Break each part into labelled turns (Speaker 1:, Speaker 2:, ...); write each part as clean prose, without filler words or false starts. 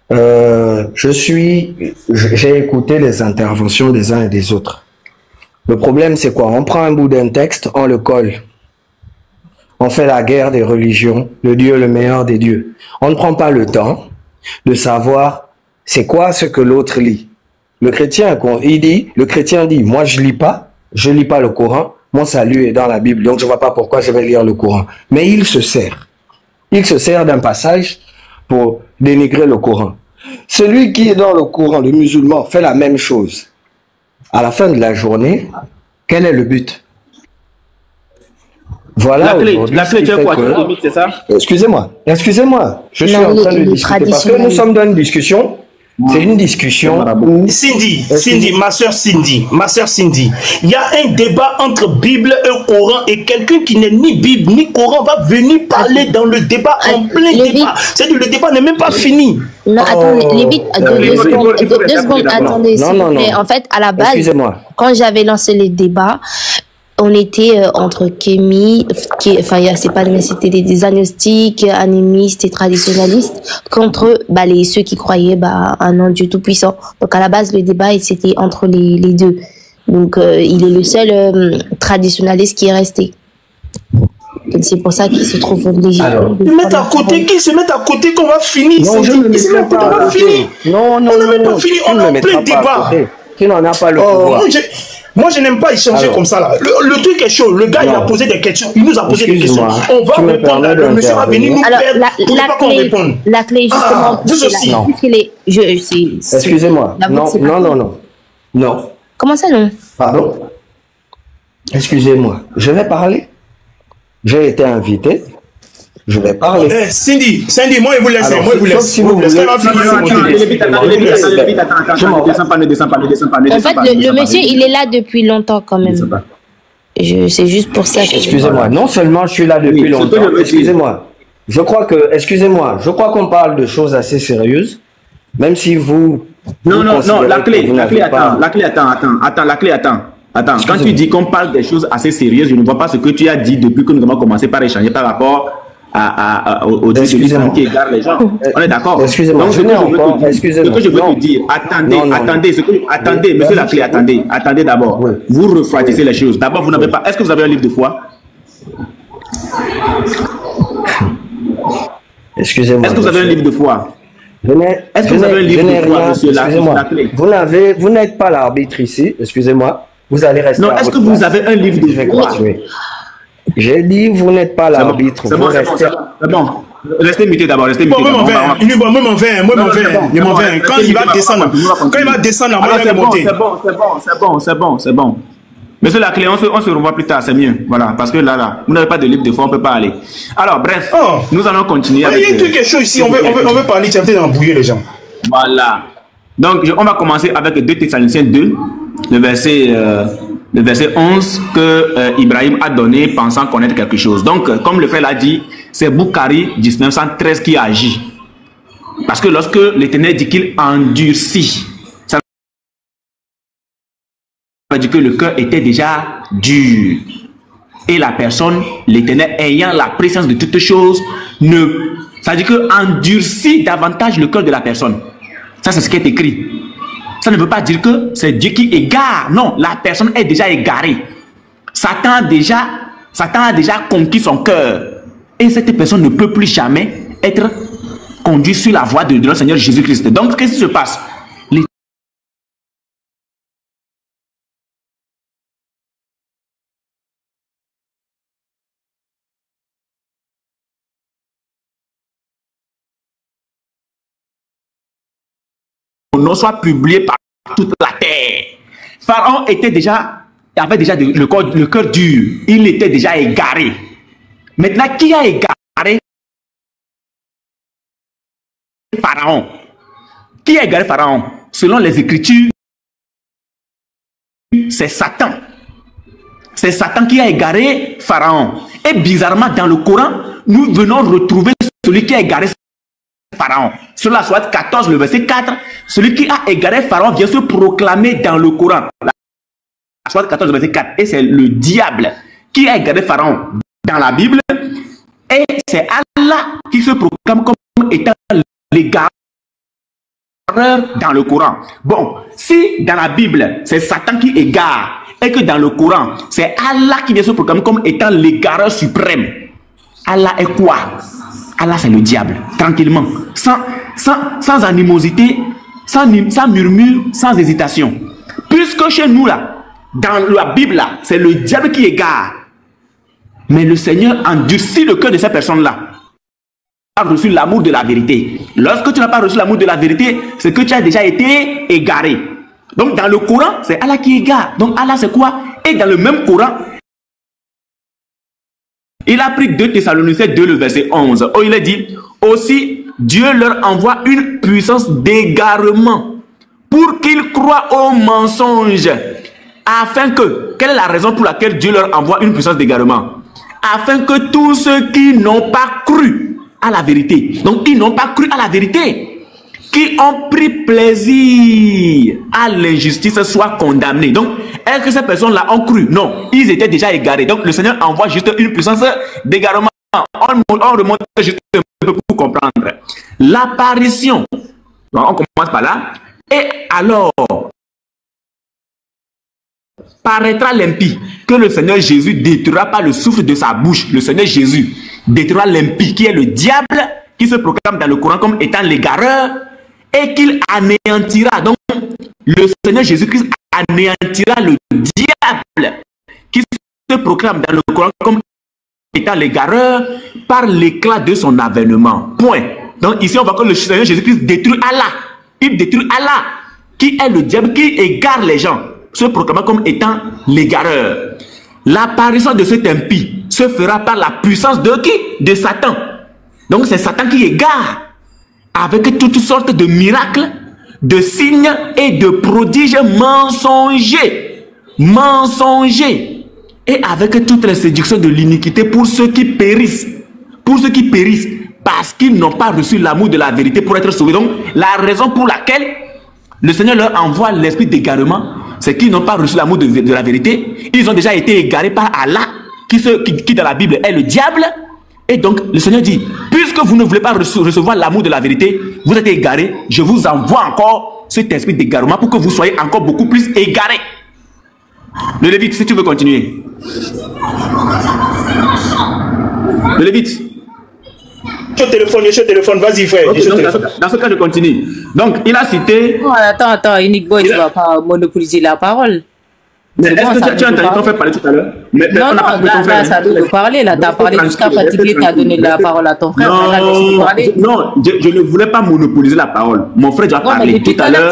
Speaker 1: J'ai écouté les interventions des uns et des autres. Le problème, c'est quoi? On prend un bout d'un texte, on le colle. On fait la guerre des religions, le Dieu le meilleur des dieux. On ne prend pas le temps de savoir c'est quoi ce que l'autre lit. Le chrétien dit, moi je lis pas le Coran, mon salut est dans la Bible, donc je vois pas pourquoi je vais lire le Coran. Mais il se sert d'un passage pour dénigrer le Coran. Celui qui est dans le Coran, le musulman, fait la même chose. À la fin de la journée, quel est le but? Voilà
Speaker 2: la clé, tu es quoi? C'est ça?
Speaker 1: Excusez-moi, je suis en train de discuter parce que nous sommes dans une discussion. C'est une discussion où...
Speaker 3: Cindy, ma soeur Cindy, il y a un débat entre Bible et Coran et quelqu'un qui n'est ni Bible ni Coran va venir parler dans le débat en plein débat. C'est-à-dire le débat n'est même pas fini.
Speaker 4: Non, attendez, deux secondes, attendez. Non. En fait, à la base, quand j'avais lancé les débats, on était entre Kémy, c'est pas mais c'était des agnostiques, animistes et traditionnalistes contre ceux qui croyaient un un Dieu tout puissant. Donc à la base le débat c'était entre les deux. Donc il est le seul traditionnaliste qui est resté. C'est pour ça qu'il se trouve obligé.
Speaker 3: Qu'ils se mettent à côté qu'on va finir.
Speaker 1: Non, je ne mettrai pas à côté. Non,
Speaker 3: on n'a même pas fini, on est en plein débat.
Speaker 1: Tu n'en as pas le pouvoir.
Speaker 3: Moi, je n'aime pas échanger comme ça. Là. Le truc est chaud. Le gars, il a posé des questions. Il nous a posé des questions. On va répondre. Le monsieur va venir nous perdre.
Speaker 4: La clé, justement.
Speaker 1: Excusez-moi. Non.
Speaker 4: Comment ça, non?
Speaker 1: Pardon. Excusez-moi. Je vais parler. J'ai été invité. Je vais parler.
Speaker 3: Cindy, moi, il vous laisse.
Speaker 1: Si vous voulez.
Speaker 4: Ne descends pas. En fait, le monsieur, il est là depuis longtemps quand même. C'est juste pour ça.
Speaker 1: Excusez-moi. Non seulement je suis là depuis longtemps. Excusez-moi. Je crois qu'on parle de choses assez sérieuses. Même si vous...
Speaker 2: Non, la clé, attends. Attends, quand tu dis qu'on parle des choses assez sérieuses, je ne vois pas ce que tu as dit depuis que nous avons commencé par échanger par rapport au Dieu de l'islam qui égare les gens. On est d'accord?
Speaker 1: Excusez-moi.
Speaker 2: Ce que je veux te dire, attendez, monsieur la clé, attendez d'abord. Oui. Vous refroidissez les choses. D'abord, vous n'avez pas... Est-ce que vous avez un livre de foi?
Speaker 1: Excusez-moi.
Speaker 2: Est-ce que vous avez un livre de foi? Est-ce que vous avez un livre de foi, monsieur la clé?
Speaker 1: Vous n'êtes pas l'arbitre ici, excusez-moi. Vous allez rester.
Speaker 2: Non, est-ce que vous avez un livre de foi?
Speaker 1: J'ai dit, vous n'êtes pas l'arbitre.
Speaker 2: C'est bon. Restez muté d'abord, restez muté.
Speaker 3: Moi, m'en vais. Quand il va descendre,
Speaker 2: c'est bon. Monsieur la clé, on se revoit plus tard, c'est mieux. Voilà, parce que là, vous n'avez pas de livre de foi, on ne peut pas aller. Alors, bref, nous allons continuer.
Speaker 3: Il y a un truc qui est chaud ici, on veut parler, tu es en train d'embrouiller les gens.
Speaker 2: Voilà. Donc, on va commencer avec 2 Thessaloniciens 2, le verset 11 que Ibrahim a donné pensant connaître quelque chose. Donc, comme le frère l'a dit, c'est Boukhari 1913 qui agit. Parce que lorsque l'Éternel dit qu'il endurcit, ça veut dire que le cœur était déjà dur. Et la personne, l'Éternel ayant la présence de toutes choses, ça veut dire que endurcit davantage le cœur de la personne. Ça, c'est ce qui est écrit. Ça ne veut pas dire que c'est Dieu qui égare. Non, la personne est déjà égarée. Satan a déjà conquis son cœur. Et cette personne ne peut plus jamais être conduite sur la voie de notre Seigneur Jésus-Christ. Donc, qu'est-ce qui se passe? Ne soit publié par toute la terre. Pharaon avait déjà le cœur dur. Il était déjà égaré. Maintenant, qui a égaré Pharaon? Qui a égaré Pharaon? Selon les Écritures, c'est Satan. C'est Satan qui a égaré Pharaon. Et bizarrement, dans le Coran, nous venons retrouver celui qui a égaré Pharaon. Sur la sourate 14, le verset 4, celui qui a égaré Pharaon vient se proclamer dans le Coran. La sourate 14, le verset 4. Et c'est le diable qui a égaré Pharaon dans la Bible. Et c'est Allah qui se proclame comme étant l'égaré l'égareur dans le Coran. Bon, si dans la Bible, c'est Satan qui égare, et que dans le Coran, c'est Allah qui vient se proclamer comme étant l'égareur suprême, Allah est quoi? Allah, c'est le diable, tranquillement, sans animosité, sans murmure, sans hésitation. Puisque chez nous, là, dans la Bible, là, c'est le diable qui égare. Mais le Seigneur endurcit le cœur de ces personnes-là. Tu n'as pas reçu l'amour de la vérité. Lorsque tu n'as pas reçu l'amour de la vérité, c'est que tu as déjà été égaré. Donc, dans le Coran, c'est Allah qui égare. Donc, Allah, c'est quoi? Et dans le même Coran, il a pris 2 Thessaloniciens 2, le verset 11. Oh, il a dit, aussi, Dieu leur envoie une puissance d'égarement pour qu'ils croient au mensonge. Afin que, quelle est la raison pour laquelle Dieu leur envoie une puissance d'égarement? Afin que tous ceux qui n'ont pas cru à la vérité, donc qui n'ont pas cru à la vérité, qui ont pris plaisir à l'injustice soient condamnés. Donc, est-ce que ces personnes-là ont cru? Non, ils étaient déjà égarés. Donc, le Seigneur envoie juste une puissance d'égarement. On remonte juste un peu pour comprendre. L'apparition, on commence par là. Et alors, paraîtra l'impie que le Seigneur Jésus détruira par le souffle de sa bouche. Le Seigneur Jésus détruira l'impie qui est le diable, qui se proclame dans le Coran comme étant l'égareur, et qu'il anéantira. Donc, le Seigneur Jésus-Christ anéantira le diable qui se proclame dans le Coran comme étant l'égareur par l'éclat de son avènement. Point. Donc, ici, on voit que le Seigneur Jésus-Christ détruit Allah. Il détruit Allah, qui est le diable qui égare les gens, se proclamant comme étant l'égareur. L'apparition de cet impie se fera par la puissance de qui? De Satan. Donc c'est Satan qui égare avec toutes sortes de miracles, de signes et de prodiges mensongers. Mensongers. Et avec toutes les séductions de l'iniquité pour ceux qui périssent. Pour ceux qui périssent parce qu'ils n'ont pas reçu l'amour de la vérité pour être sauvés. Donc la raison pour laquelle le Seigneur leur envoie l'esprit d'égarement, c'est qu'ils n'ont pas reçu l'amour de la vérité. Ils ont déjà été égarés par Allah, qui dans la Bible est le diable. Et donc, le Seigneur dit, puisque vous ne voulez pas recevoir l'amour de la vérité, vous êtes égarés, je vous envoie encore cet esprit d'égarement pour que vous soyez encore beaucoup plus égarés. Le Lévite, si tu veux continuer. Le Lévite.
Speaker 3: Je suis au téléphone, vas-y frère.
Speaker 2: Okay, dans ce cas, je continue. Donc, il a cité...
Speaker 5: Oh, attends, Unique Boy, tu ne vas pas monopoliser la parole.
Speaker 2: Mais est-ce que tu as entendu ton frère parler tout à l'heure?
Speaker 5: Non, là, ça doit parler. Là, tu as parlé jusqu'à fatiguer, tu as donné la parole à ton frère.
Speaker 2: Non, je ne voulais pas monopoliser la parole. Mon frère doit parler tout à l'heure.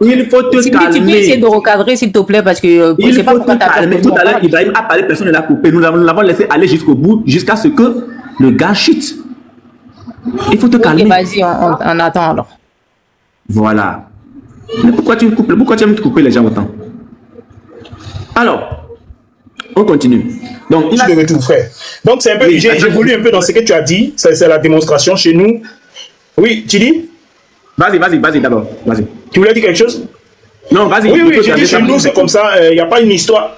Speaker 2: Il faut te calmer.
Speaker 5: Tu peux essayer de recadrer, s'il te plaît, parce que...
Speaker 2: Il faut te calmer. Tout à l'heure, Ibrahim a parlé, personne ne l'a coupé. Nous l'avons laissé aller jusqu'au bout, jusqu'à ce que le gars chute. Il faut te calmer.
Speaker 5: Vas-y, on attend alors.
Speaker 2: Voilà. Mais pourquoi tu aimes te couper les gens autant? Alors, on continue. Donc,
Speaker 3: il a tout, frère. Donc, c'est un peu, oui, j'ai voulu un peu dans ce que tu as dit. C'est la démonstration chez nous. Oui, tu dis?
Speaker 2: Vas-y d'abord. Vas-y.
Speaker 3: Tu voulais dire quelque chose?
Speaker 2: Non, vas-y.
Speaker 3: Oui, j'ai dit chez nous, c'est comme ça. Il n'y a pas une histoire.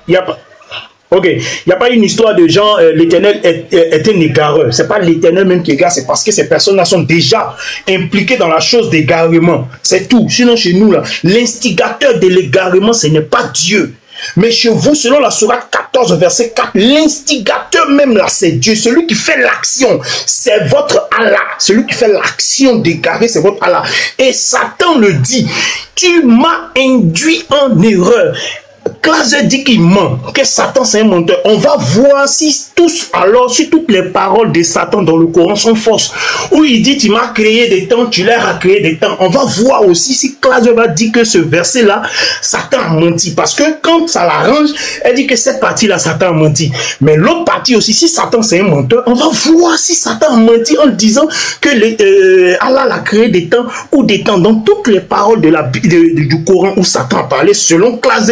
Speaker 3: Ok, il n'y a pas une histoire de gens, l'Éternel est un égareur. Ce n'est pas l'Éternel même qui égare, c'est parce que ces personnes-là sont déjà impliquées dans la chose d'égarement. C'est tout. Sinon, chez nous, là, l'instigateur de l'égarement, ce n'est pas Dieu. Mais chez vous, selon la sourate 14, verset 4, l'instigateur même là, c'est Dieu. Celui qui fait l'action, c'est votre Allah. Celui qui fait l'action d'égarer, c'est votre Allah. Et Satan le dit, tu m'as induit en erreur. Classe dit qu'il ment, que Satan c'est un menteur. On va voir si toutes les paroles de Satan dans le Coran sont fausses. Où il dit tu m'as créé des temps, tu leur as créé des temps. On va voir aussi si Classe va dire que ce verset là, Satan a menti. Parce que quand ça l'arrange, elle dit que cette partie là, Satan a menti. Mais l'autre partie aussi, si Satan c'est un menteur, on va voir si Satan a menti en disant que Allah a créé des temps ou des temps. Dans toutes les paroles du Coran où Satan a parlé, selon Classe,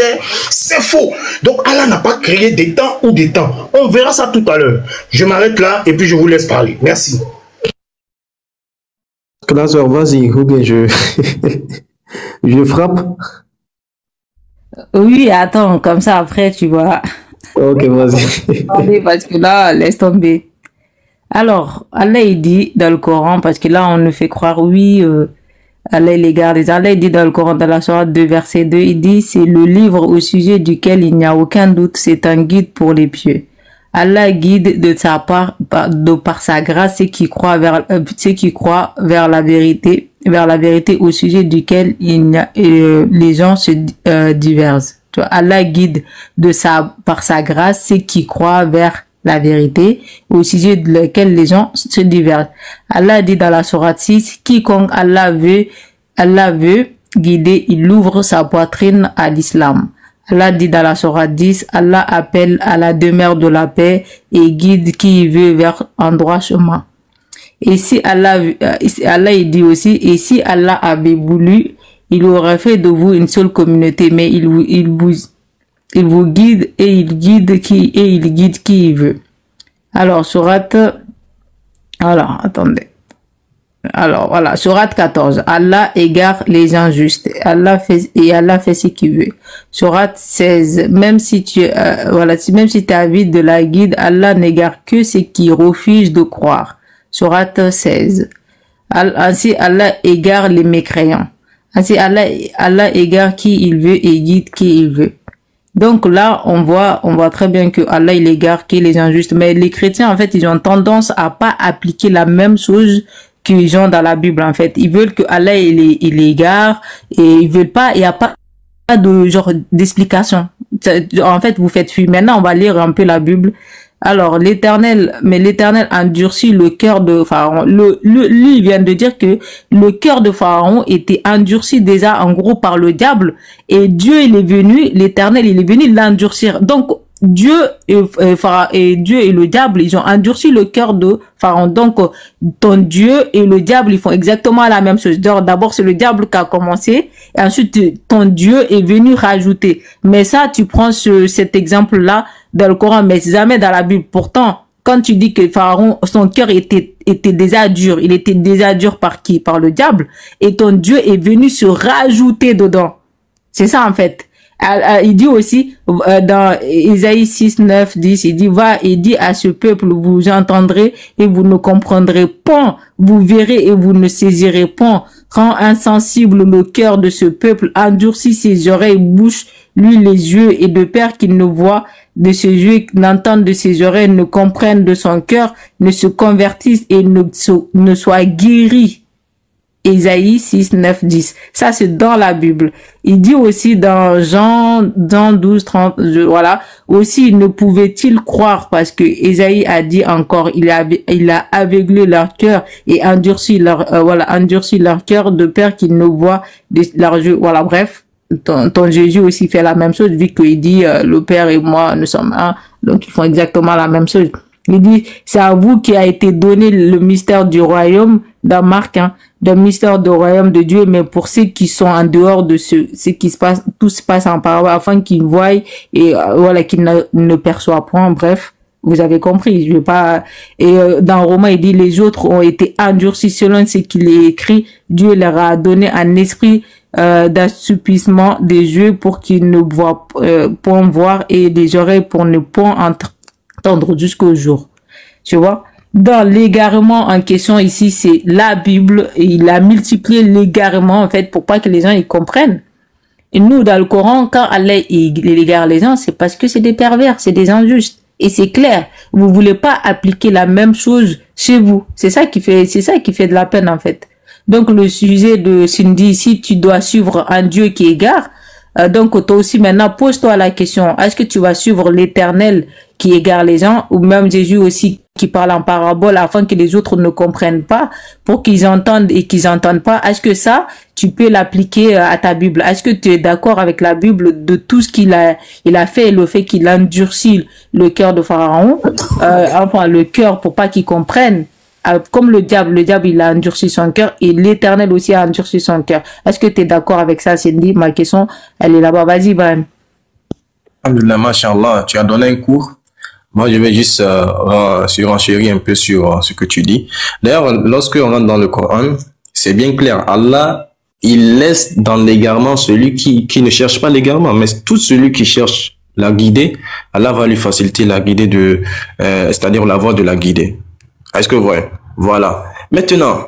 Speaker 3: c'est faux. Donc Allah n'a pas créé des temps ou des temps. On verra ça tout à l'heure. Je m'arrête là et puis je vous laisse parler. Merci.
Speaker 1: Classeur, vas-y, ou bien je frappe.
Speaker 5: Oui, attends, comme ça après tu vois.
Speaker 1: Ok, vas-y.
Speaker 5: Parce que là, laisse tomber. Alors, Allah il dit dans le Coran, parce que là on nous fait croire, oui, Allah il égare les gens. Allah il dit dans le Coran, dans la sourate 2, verset 2, il dit, c'est le livre au sujet duquel il n'y a aucun doute, c'est un guide pour les pieux. Allah guide de sa part, par sa grâce, ceux qui croient vers la vérité au sujet duquel les gens se divergent. Allah guide par sa grâce ceux qui croient vers la vérité au sujet de laquelle les gens se divergent. Allah dit dans la sourate 6, quiconque Allah veut guider, il ouvre sa poitrine à l'islam. Allah dit dans la sourate 10, Allah appelle à la demeure de la paix et guide qui veut vers un droit chemin. Et si Allah il dit aussi, et si Allah avait voulu, il aurait fait de vous une seule communauté, mais il vous guide et il guide qui il veut. Alors, attendez. Alors, voilà, sourate 14. Allah égare les injustes. Allah fait ce qu'il veut. Sourate 16. Même si tu es avide de la guide, Allah n'égare que ceux qui refusent de croire. Sourate 16. Ainsi, Allah égare les mécréants. Ainsi, Allah égare qui il veut et guide qui il veut. Donc là, on voit très bien que Allah il égare qui les injustes. Mais les chrétiens, en fait, ils ont tendance à pas appliquer la même chose qu'ils ont dans la Bible, en fait. Ils veulent que Allah il égare et ils veulent pas, il y a pas de genre d'explication. En fait, vous faites fuir. Maintenant, on va lire un peu la Bible. Alors, l'Éternel endurcit le cœur de Pharaon. Lui, il vient de dire que le cœur de Pharaon était endurci déjà, en gros, par le diable. Et Dieu, l'Éternel, il est venu l'endurcir. Donc, Dieu et le diable, ils ont endurci le cœur de Pharaon. Donc, ton Dieu et le diable, ils font exactement la même chose. D'abord, c'est le diable qui a commencé, et ensuite, ton Dieu est venu rajouter. Mais ça, tu prends cet exemple-là dans le Coran, mais jamais dans la Bible. Pourtant, quand tu dis que Pharaon, son cœur était déjà dur, il était déjà dur par qui? Par le diable. Et ton Dieu est venu se rajouter dedans. C'est ça, en fait. Il dit aussi, dans Isaïe 6, 9, 10, il dit, va et dis à ce peuple, vous entendrez et vous ne comprendrez point, vous verrez et vous ne saisirez point. Rends insensible le cœur de ce peuple, endurcis ses oreilles, bouche, lui les yeux, et de peur qu'il ne voit de ses yeux, n'entende de ses oreilles, ne comprenne de son cœur, ne se convertisse et ne soit guéri. Isaïe 6, 9, 10. Ça, c'est dans la Bible. Il dit aussi dans Jean 12, 30, voilà. Aussi, ne pouvait-il croire parce que Isaïe a dit encore, il a aveuglé leur cœur et endurci leur cœur de peur qu'ils ne voient leurs yeux. Voilà, bref. Ton Jésus aussi fait la même chose vu qu'il dit, le Père et moi, nous sommes un. Donc, ils font exactement la même chose. Il dit, c'est à vous qui a été donné le mystère du royaume, dans Marc, le mystère du royaume de Dieu, mais pour ceux qui sont en dehors de ce qui se passe, tout se passe en parole, afin qu'ils voient et qu'ils ne perçoivent point. Bref, vous avez compris. Je vais pas. Et dans Romains, il dit, les autres ont été endurcis selon ce qu'il est écrit. Dieu leur a donné un esprit d'assoupissement des yeux pour qu'ils ne voient point voir et des oreilles pour ne point entendre jusqu'au jour. Tu vois? Dans l'égarement en question ici, c'est la Bible et il a multiplié l'égarement en fait pour pas que les gens ils comprennent. Et nous, dans le Coran, quand Allah il égare les gens, c'est parce que c'est des pervers, c'est des injustes. Et c'est clair, vous voulez pas appliquer la même chose chez vous. C'est ça qui fait de la peine en fait. Donc le sujet de Cindy ici, tu dois suivre un Dieu qui égare. Donc toi aussi maintenant, pose-toi la question, est-ce que tu vas suivre l'Éternel qui égare les gens ou même Jésus aussi qui parle en parabole afin que les autres ne comprennent pas pour qu'ils entendent et qu'ils entendent pas? Est-ce que ça, tu peux l'appliquer à ta Bible? Est-ce que tu es d'accord avec la Bible de tout ce qu'il a fait et le fait qu'il a endurci le cœur de Pharaon, enfin le cœur pour pas qu'ils comprennent? Comme le diable il a endurci son cœur et l'Éternel aussi a endurci son cœur. Est-ce que tu es d'accord avec ça, Cindy? Ma question, elle est là-bas. Vas-y, Ibrahim.
Speaker 3: Alhamdulillah, mashallah, tu as donné un cours. Moi, je vais juste surenchérir un peu sur ce que tu dis. D'ailleurs, lorsque on rentre dans le Coran, c'est bien clair. Allah, il laisse dans l'égarement celui qui ne cherche pas l'égarement, mais tout celui qui cherche la guider, Allah va lui faciliter la guider c'est-à-dire la voie de la guider. Est-ce que vous voyez? Voilà.
Speaker 6: Maintenant,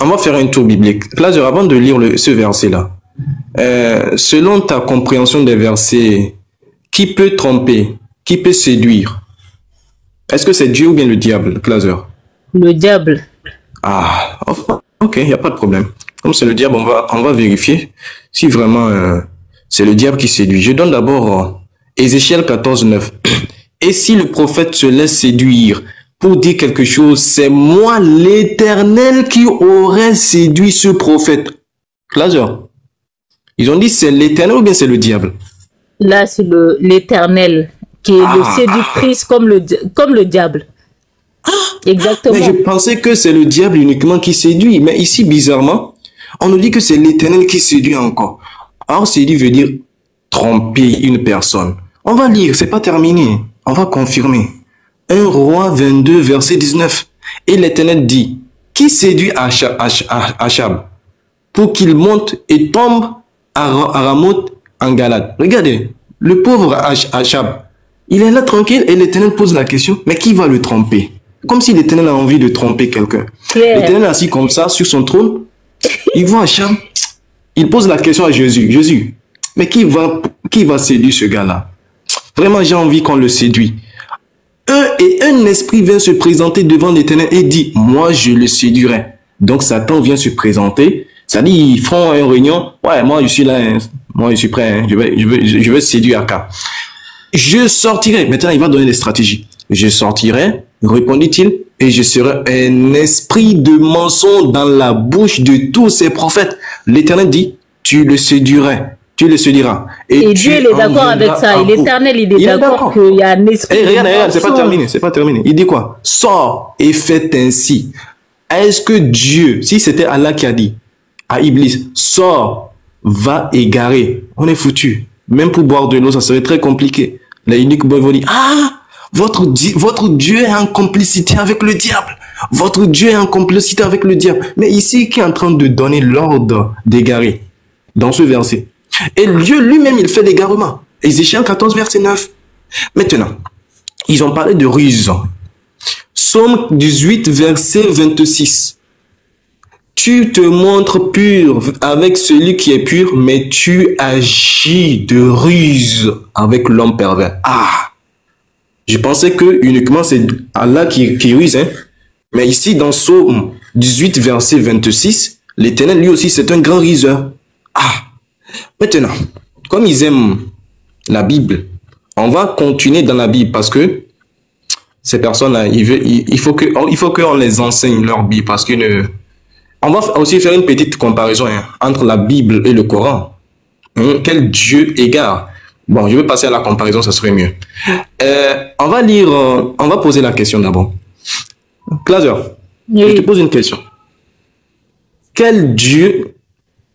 Speaker 6: on va faire un tour biblique. Là, avant de lire ce verset-là, selon ta compréhension des versets, qui peut tromper, qui peut séduire? Est-ce que c'est Dieu ou bien le diable, Claser?
Speaker 5: Le diable.
Speaker 6: Ah, ok, il n'y a pas de problème. Comme c'est le diable, on va vérifier si vraiment c'est le diable qui séduit. Je donne d'abord Ézéchiel 14, 9. Et si le prophète se laisse séduire pour dire quelque chose, c'est moi l'Éternel qui aurait séduit ce prophète. Claser, ils ont dit c'est l'Éternel ou bien c'est le diable?
Speaker 5: Là, c'est l'Éternel qui est le séductrice comme le diable. Exactement.
Speaker 6: Mais je pensais que c'est le diable uniquement qui séduit. Mais ici, bizarrement, on nous dit que c'est l'Éternel qui séduit encore. Alors, séduit veut dire tromper une personne. On va lire, c'est pas terminé. On va confirmer. 1 Roi 22, verset 19. Et l'Éternel dit, qui séduit Achab pour qu'il monte et tombe à Ramoth en Galade? Regardez, le pauvre Achab, il est là tranquille et l'Éternel pose la question, mais qui va le tromper? Comme si l'Éternel a envie de tromper quelqu'un. L'Éternel est assis comme ça sur son trône, il voit Achab, il pose la question à Jésus. Jésus, mais qui va séduire ce gars-là? Vraiment, j'ai envie qu'on le séduit. Un esprit vient se présenter devant l'Éternel et dit, moi je le séduirai. Donc Satan vient se présenter, ça dit, ils font une réunion, ouais, moi je suis là, hein. Moi je suis prêt, hein. je vais séduire Aka. Je sortirai, maintenant il va donner des stratégies. Je sortirai, répondit-il, et je serai un esprit de mensonge dans la bouche de tous ces prophètes. L'Éternel dit, tu le séduirais. Tu le séduiras.
Speaker 5: Et Dieu est d'accord avec ça. L'Éternel, il est d'accord qu'il y a un esprit.
Speaker 6: Regarde, c'est pas terminé, c'est pas terminé. Il dit quoi? Sors et faites ainsi. Est-ce que Dieu, si c'était Allah qui a dit à Iblis, sors, va égarer, on est foutu. Même pour boire de l'eau, ça serait très compliqué. Les eunuques vont dire, votre Dieu est en complicité avec le diable. Votre Dieu est en complicité avec le diable. Mais ici, qui est en train de donner l'ordre d'égarer dans ce verset? Et Dieu lui-même, il fait l'égarement. Ézéchiel 14, verset 9. Maintenant, ils ont parlé de ruse. Psaume 18, verset 26. Tu te montres pur avec celui qui est pur, mais tu agis de ruse avec l'homme pervers. Je pensais que uniquement c'est Allah qui ruse. Hein? Mais ici, dans Psaume 18, verset 26, l'Éternel, lui aussi, c'est un grand riseur. Maintenant, comme ils aiment la Bible, on va continuer dans la Bible parce que ces personnes-là, il faut qu'on les enseigne leur Bible parce que on va aussi faire une petite comparaison entre la Bible et le Coran. Quel Dieu égare? Bon, je vais passer à la comparaison, ça serait mieux. On va lire, on va poser la question d'abord. Claser, je te pose une question. Quel Dieu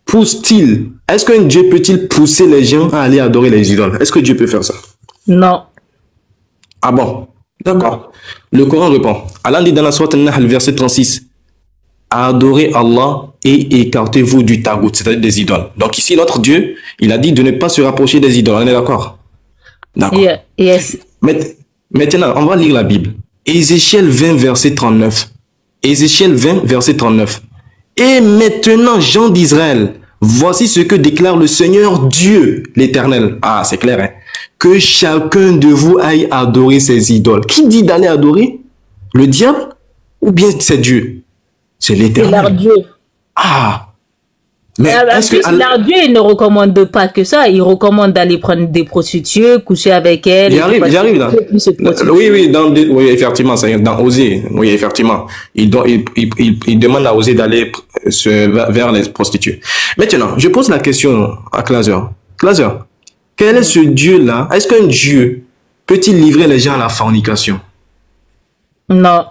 Speaker 6: pousse-t-il? Est-ce qu'un Dieu peut-il pousser les gens à aller adorer les idoles? Est-ce que Dieu peut faire ça?
Speaker 5: Non.
Speaker 6: Ah bon? D'accord. Le Coran répond. Allah dit dans la sourate An-Nahl, verset 36, adorez Allah et écartez-vous du tagout, c'est-à-dire des idoles. Donc ici, notre Dieu, il a dit de ne pas se rapprocher des idoles. On est d'accord? D'accord.
Speaker 5: Yes.
Speaker 6: Maintenant, on va lire la Bible. Ézéchiel 20, verset 39. Ézéchiel 20, verset 39. Et maintenant, gens d'Israël, voici ce que déclare le Seigneur Dieu, l'Éternel. C'est clair, hein? Que chacun de vous aille adorer ses idoles. Qui dit d'aller adorer? Le diable? Ou bien c'est Dieu? C'est l'Éternel.
Speaker 5: C'est leur Dieu.
Speaker 6: Mais est-ce que
Speaker 5: leur Dieu, il ne recommande pas que ça. Il recommande d'aller prendre des prostituées, coucher avec elles.
Speaker 6: J'arrive là. Oui, effectivement, c'est dans Osée. Oui, effectivement. Il demande à Osée d'aller vers les prostituées. Maintenant, je pose la question à Claser. Claser, quel est ce Dieu-là? Est-ce qu'un Dieu peut-il livrer les gens à la fornication?
Speaker 5: Non.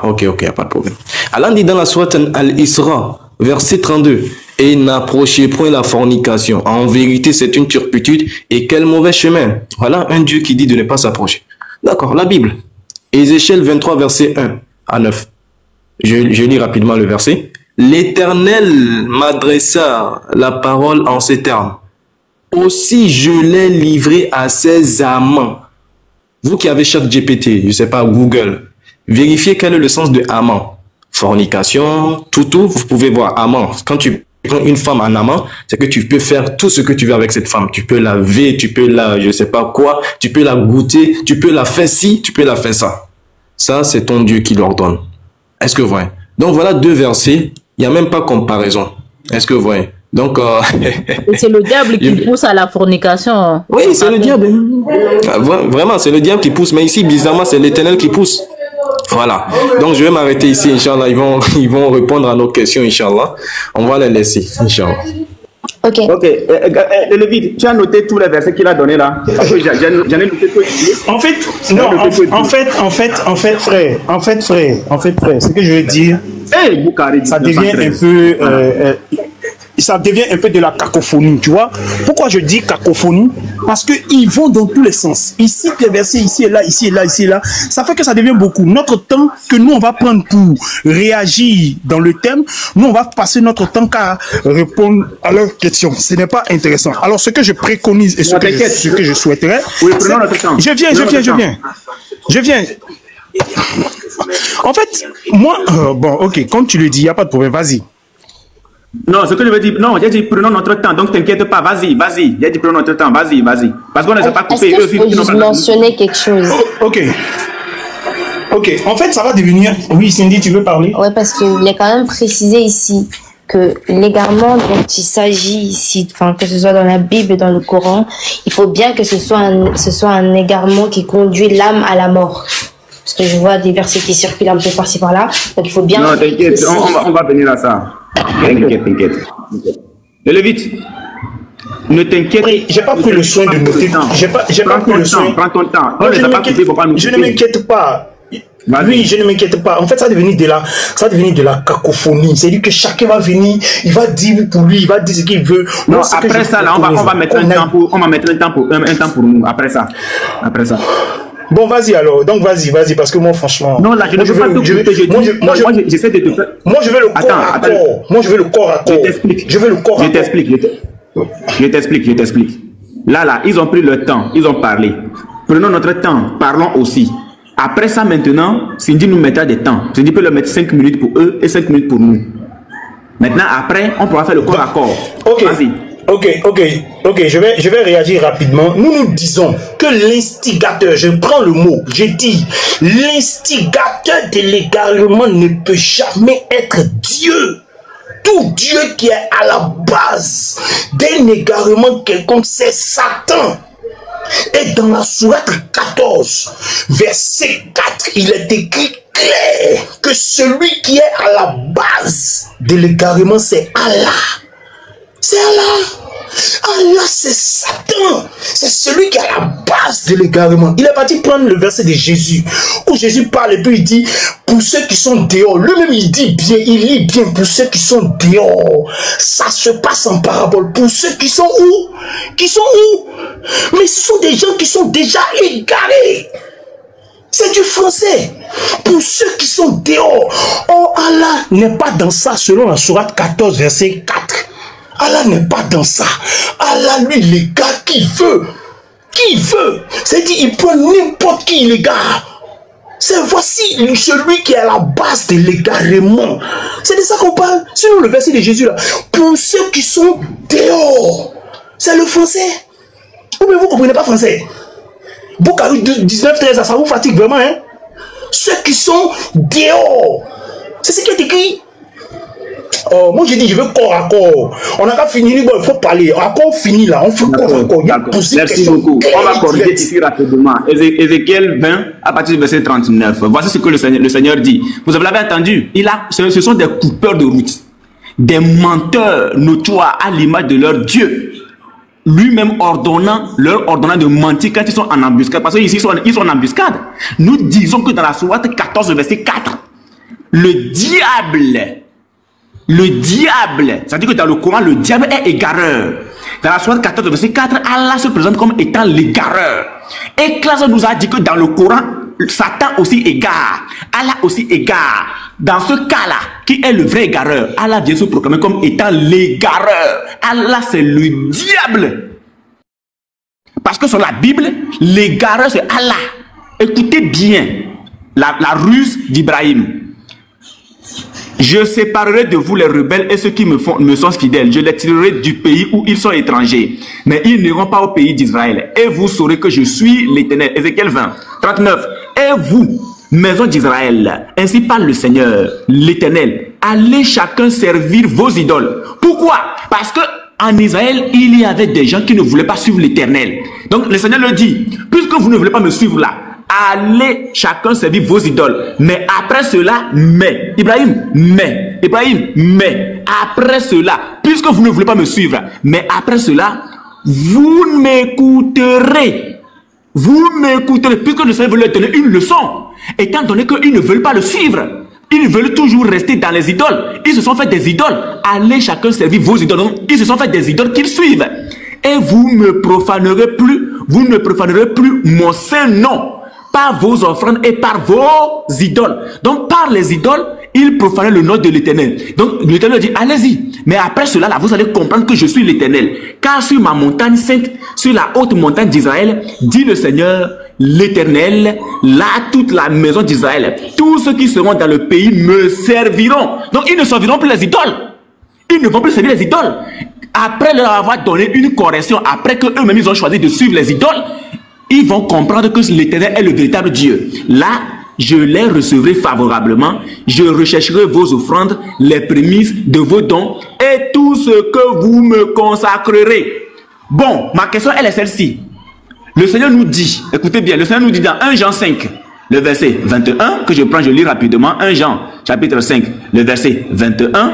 Speaker 6: Ok, y a pas de problème. Allah dit dans la sourate Al-Isra, verset 32, et n'approchez point la fornication. En vérité, c'est une turpitude et quel mauvais chemin. Voilà un Dieu qui dit de ne pas s'approcher. D'accord, la Bible. Ézéchiel 23, verset 1 à 9. Je lis rapidement le verset. L'Éternel m'adressa la parole en ces termes. Aussi je l'ai livré à ses amants. Vous qui avez ChatGPT, je sais pas, Google, vérifiez quel est le sens de amant. fornication, tout, vous pouvez voir, amant. Quand tu prends une femme en amant, c'est que tu peux faire tout ce que tu veux avec cette femme. Tu peux la laver, tu peux la, je sais pas quoi, tu peux la goûter, tu peux la faire ci, tu peux la faire ça. Ça, c'est ton Dieu qui l'ordonne. Est-ce que vous voyez? Donc voilà 2 versets, il n'y a même pas comparaison. Est-ce que vous voyez? Donc,
Speaker 5: et c'est le diable qui pousse à la fornication.
Speaker 6: Oui, c'est le diable. Vraiment, c'est le diable qui pousse. Mais ici, bizarrement, c'est l'Éternel qui pousse. Voilà. Donc, je vais m'arrêter ici, Inch'Allah. Ils vont répondre à nos questions, Inch'Allah. On va les laisser, Inch'Allah.
Speaker 4: Ok.
Speaker 2: Ok. Lévite, tu as noté tous les versets qu'il a donnés là? Parce que j'en ai noté tout.
Speaker 3: En fait, non, en fait, frère, ce que je veux dire, ça devient un peu, ça devient un peu de la cacophonie, tu vois. Pourquoi je dis cacophonie? Parce qu'ils vont dans tous les sens. Ici, les versets, ici et là, ici et là, ici et là. Ça fait que ça devient beaucoup. Notre temps que nous, on va prendre pour réagir dans le thème, nous, on va passer notre temps qu'à répondre à leurs questions. Ce n'est pas intéressant. Alors, ce que je préconise et ce que je souhaiterais...
Speaker 2: Oui, prenons notre temps.
Speaker 3: Je viens. En fait, moi... bon, ok, comme tu le dis, il n'y a pas de problème. Vas-y.
Speaker 2: Non, ce que je veux dire, non, j'ai dit prenons notre temps, donc t'inquiète pas, vas-y. J'ai dit prenons notre temps, vas-y. Parce qu'on ne s'est pas coupé.
Speaker 4: Est-ce que je peux mentionner quelque chose?
Speaker 3: Ok, en fait, ça va devenir... Oui, Cindy, tu veux parler?
Speaker 4: Oui, parce qu'il est quand même précisé ici que l'égarement dont il s'agit ici, enfin, que ce soit dans la Bible et dans le Coran, il faut bien que ce soit un égarement qui conduit l'âme à la mort. Parce que je vois des versets qui circulent un peu par-ci par-là, donc il faut bien...
Speaker 2: Non, t'inquiète, on va venir à ça. T'inquiète. Lévite, ne t'inquiète.
Speaker 3: J'ai pas pris le soin de noter. J'ai pas pris le soin.
Speaker 2: Prends ton temps.
Speaker 3: Je ne m'inquiète pas. Oui, je ne m'inquiète pas. En fait, ça va devenir de la cacophonie. C'est-à-dire que chacun va venir, il va dire pour lui, il va dire ce qu'il veut.
Speaker 2: Non, après ça, là, on va mettre un temps pour nous. Après ça.
Speaker 3: Bon, vas-y alors. Donc, vas-y, parce que moi, franchement...
Speaker 2: Non, là, je ne veux pas te couper. Moi, j'essaie de te faire...
Speaker 3: Moi, je veux le corps à corps. Moi, je veux le corps à corps. Je veux le corps à corps.
Speaker 2: Je t'explique. Là, ils ont pris le temps. Ils ont parlé. Prenons notre temps. Parlons aussi. Après ça, maintenant, Cindy nous mettra des temps. Cindy peut le mettre 5 minutes pour eux et 5 minutes pour nous. Maintenant, après, on pourra faire le corps à corps.
Speaker 3: Ok.
Speaker 2: Vas-y.
Speaker 3: Ok, je vais réagir rapidement. Nous disons que l'instigateur, je prends le mot, j'ai dit, l'instigateur de l'égarement ne peut jamais être Dieu. Tout Dieu qui est à la base d'un égarement quelconque, c'est Satan. Et dans la sourate 14, verset 4, il est écrit clair que celui qui est à la base de l'égarement, c'est Allah. C'est Allah. Allah, c'est Satan. C'est celui qui est à la base de l'égarement. Il est parti prendre le verset de Jésus, où Jésus parle et puis il dit, pour ceux qui sont dehors, lui-même il dit bien, il lit bien, pour ceux qui sont dehors, ça se passe en parabole. Pour ceux qui sont où? Qui sont où? Mais ce sont des gens qui sont déjà égarés. C'est du français. Pour ceux qui sont dehors. Oh, Allah n'est pas dans ça selon la sourate 14, verset 4. Allah n'est pas dans ça. Allah, lui, les gars qui veut. Qui veut. C'est-à-dire, il prend n'importe qui, les gars. C'est voici celui qui est à la base de l'égarement. C'est de ça qu'on parle. Sinon, le verset de Jésus, là. Pour ceux qui sont dehors. C'est le français. Ou bien vous ne comprenez pas français. Boukhari 19-13, ça vous fatigue vraiment, hein. Ceux qui sont dehors. C'est ce qui est écrit. Oh, moi j'ai dit je veux corps à corps. On n'a pas fini, bon, il faut parler. Encore fini là, on fait corps à corps.
Speaker 2: Merci beaucoup. On va corriger ici rapidement. Ézéchiel 20 à partir du verset 39. Voici ce que le Seigneur dit. Vous avez entendu, ce sont des coupeurs de route, des menteurs notoires à l'image de leur Dieu. Lui-même leur ordonnant de mentir quand ils sont en embuscade. Parce qu'ici, ils sont en embuscade. Nous disons que dans la sourate 14, verset 4, le diable, c'est-à-dire que dans le Coran, le diable est égareur. Dans la sourate 14, verset 4, Allah se présente comme étant l'égareur. Et Classe nous a dit que dans le Coran, Satan aussi égare. Allah aussi égare. Dans ce cas-là, qui est le vrai égareur, Allah vient se proclamer comme étant l'égareur. Allah, c'est le diable. Parce que sur la Bible, l'égareur, c'est Allah. Écoutez bien la ruse d'Ibrahim. Je séparerai de vous les rebelles et ceux qui me sont fidèles. Je les tirerai du pays où ils sont étrangers. Mais ils n'iront pas au pays d'Israël. Et vous saurez que je suis l'Éternel. Ézéchiel 20, 39. Et vous, maison d'Israël, ainsi parle le Seigneur, l'Éternel, allez chacun servir vos idoles. Pourquoi? Parce que en Israël, il y avait des gens qui ne voulaient pas suivre l'Éternel. Donc le Seigneur leur dit, puisque vous ne voulez pas me suivre là, allez chacun servir vos idoles. Mais après cela, Ibrahim, après cela, puisque vous ne voulez pas me suivre, mais après cela, vous m'écouterez. Vous m'écouterez, puisque le Seigneur veut leur donner une leçon. Étant donné qu'ils ne veulent pas le suivre, ils veulent toujours rester dans les idoles. Ils se sont fait des idoles. Allez chacun servir vos idoles. Donc, ils se sont fait des idoles qu'ils suivent. Et vous ne profanerez plus mon saint nom par vos offrandes et par vos idoles. Donc, par les idoles, ils profanaient le nom de l'Éternel. Donc, l'Éternel dit, allez-y. Mais après cela, là, vous allez comprendre que je suis l'Éternel. Car sur ma montagne sainte, sur la haute montagne d'Israël, dit le Seigneur, l'Éternel, là, toute la maison d'Israël, tous ceux qui seront dans le pays me serviront. Donc, ils ne serviront plus les idoles. Ils ne vont plus servir les idoles. Après leur avoir donné une correction, après qu'eux-mêmes ils ont choisi de suivre les idoles, ils vont comprendre que l'Éternel est le véritable Dieu. Là, je les recevrai favorablement. Je rechercherai vos offrandes, les prémices de vos dons et tout ce que vous me consacrerez. Bon, ma question elle est celle-ci. Le Seigneur nous dit, écoutez bien, le Seigneur nous dit dans 1 Jean 5, le verset 21, que je lis rapidement, 1 Jean chapitre 5, le verset 21.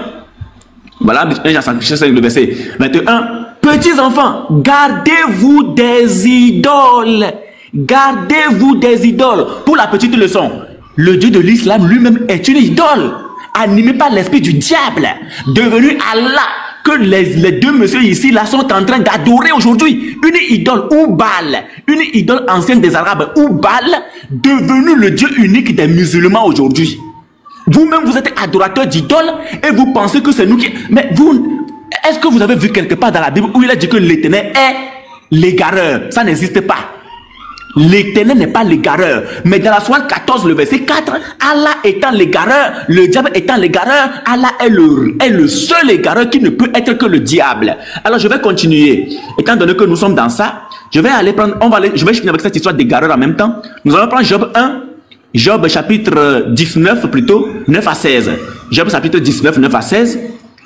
Speaker 2: Voilà, 1 Jean 5, le verset 21. Petits enfants, gardez-vous des idoles. Gardez-vous des idoles. Pour la petite leçon, le Dieu de l'islam lui-même est une idole, animé par l'esprit du diable, devenu Allah, que les deux messieurs ici là sont en train d'adorer aujourd'hui. Une idole ou Baal, une idole ancienne des Arabes ou Baal, devenu le Dieu unique des musulmans aujourd'hui. Vous-même vous êtes adorateur d'idoles et vous pensez que c'est nous qui... Mais vous, est-ce que vous avez vu quelque part dans la Bible où il a dit que l'Éternel est l'égareur? Ça n'existe pas. L'Éternel n'est pas l'égareur. Mais dans la Sourate 14, le verset 4, Allah étant l'égareur, le diable étant l'égareur, Allah est le seul égareur qui ne peut être que le diable. Alors je vais continuer. Étant donné que nous sommes dans ça, je vais aller prendre, je vais finir avec cette histoire d'égareur en même temps. Nous allons prendre Job 1, Job chapitre 19 plutôt, 9 à 16. Job chapitre 19, 9 à 16.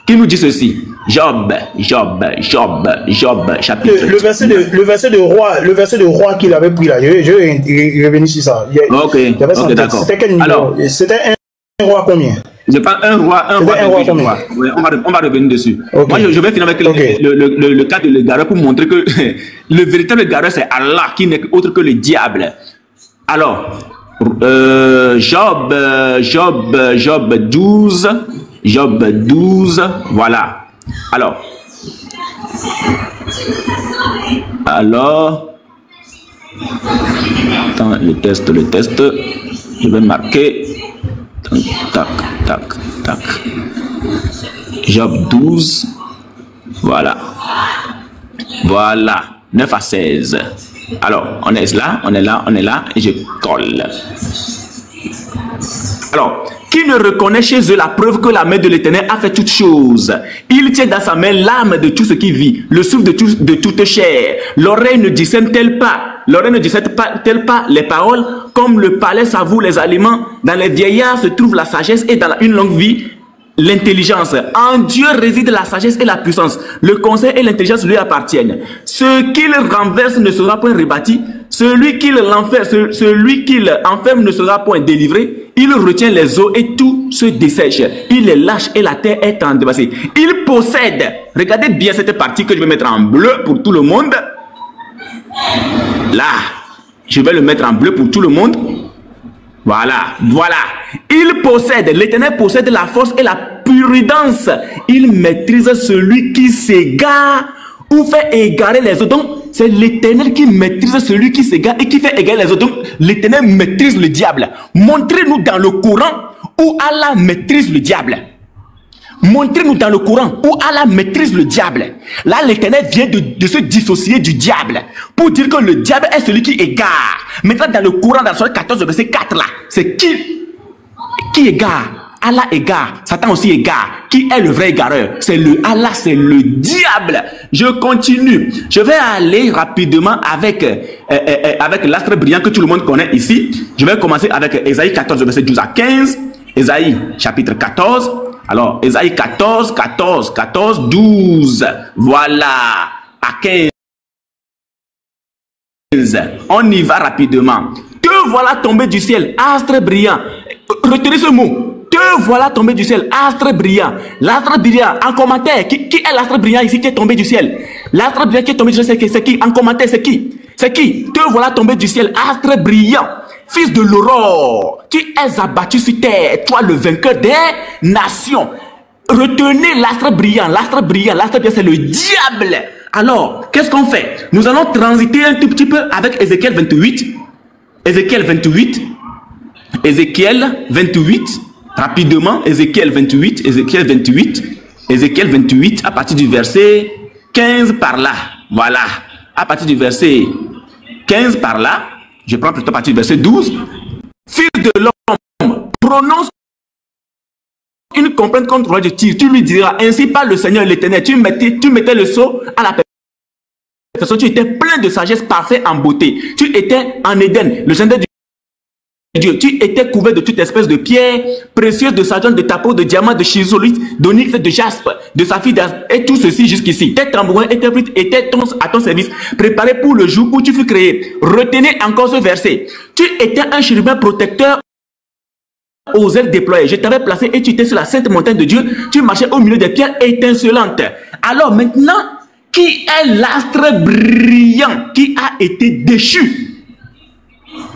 Speaker 2: Qui nous dit ceci? Job, chapitre.
Speaker 3: Le verset de roi qu'il avait pris là. Je vais revenir sur ça.
Speaker 2: Ok, d'accord.
Speaker 3: C'était quel numéro? C'était un roi combien?
Speaker 2: Je parle un roi. Ouais, on va revenir dessus. Okay. Moi, je vais finir avec le cas de l'égareur pour montrer que le véritable égareur, c'est Allah qui n'est autre que le diable. Alors, Job 12, voilà. Alors, attends, le test, je vais marquer, tac, Job 12, voilà, 9 à 16. Alors, on est là, et je colle. Alors, qui ne reconnaît chez eux la preuve que la main de l'Éternel a fait toutes choses? Il tient dans sa main l'âme de tout ce qui vit, le souffle de toute chair. L'oreille ne discerne-t-elle pas les paroles? Comme le palais savoure les aliments, dans les vieillards se trouve la sagesse et dans une longue vie, l'intelligence. En Dieu réside la sagesse et la puissance. Le conseil et l'intelligence lui appartiennent. Ce qu'il renverse ne sera point rebâti. Celui qu'il enferme ne sera point délivré. Il retient les eaux et tout se dessèche. Il les lâche et la terre est endevassée. Il possède. Regardez bien cette partie que je vais mettre en bleu pour tout le monde. Là, je vais le mettre en bleu pour tout le monde. Voilà. Il possède, l'Éternel possède la force et la prudence. Il maîtrise celui qui s'égare ou fait égarer les autres. Donc, c'est l'Éternel qui maîtrise celui qui s'égare et qui fait égarer les autres. Donc, l'Éternel maîtrise le diable. Montrez-nous dans le Coran où Allah maîtrise le diable. Montrez-nous dans le Coran où Allah maîtrise le diable. Là, l'Éternel vient de se dissocier du diable pour dire que le diable est celui qui égare. Maintenant, dans le Coran, dans le Sourate 14, verset 4, là, c'est qui égare? Allah égare, Satan aussi égare. Qui est le vrai égareur? C'est le Allah, c'est le diable. Je continue. Je vais aller rapidement avec l'astre brillant que tout le monde connaît ici. Je vais commencer avec Ésaïe 14, verset 12 à 15. Ésaïe chapitre 14. Alors, Ésaïe 14, 12. Voilà. À 15. On y va rapidement. Te voilà tombé du ciel, astre brillant. Retenez ce mot. Te voilà tombé du ciel, astre brillant. L'astre brillant, en commentaire, qui est l'astre brillant ici qui est tombé du ciel? L'astre brillant qui est tombé du ciel, c'est qui? En commentaire, c'est qui? C'est qui? Te voilà tombé du ciel, astre brillant. Fils de l'aurore, tu es abattu sur terre, toi le vainqueur des nations. Retenez l'astre brillant, l'astre brillant, l'astre brillant, c'est le diable. Alors, qu'est-ce qu'on fait? Nous allons transiter un tout petit peu avec Ézéchiel 28. Ézéchiel 28. Ézéchiel 28. Rapidement, Ézéchiel 28. Ézéchiel 28. Ézéchiel 28 à partir du verset 15 par là. Voilà. À partir du verset 15 par là. Je prends plutôt à partir du verset 12. Fils de l'homme, prononce une complainte contre le roi de Tyr. Tu lui diras, ainsi parle le Seigneur l'Éternel. Tu mettais le sceau à la personne. Tu étais plein de sagesse, parfait en beauté. Tu étais en Éden, le jardin de Dieu. Tu étais couvert de toute espèce de pierres précieuses, de sardione, de tapeau, de diamants, de chrysolite, d'onyx, de jaspe, de saphir, et tout ceci jusqu'ici. Tes tambourins étaient à ton service, préparés pour le jour où tu fus créé. Retenez encore ce verset. Tu étais un chérubin protecteur aux ailes déployées. Je t'avais placé et tu étais sur la sainte montagne de Dieu. Tu marchais au milieu des pierres étincelantes. Alors maintenant, qui est l'astre brillant qui a été déchu?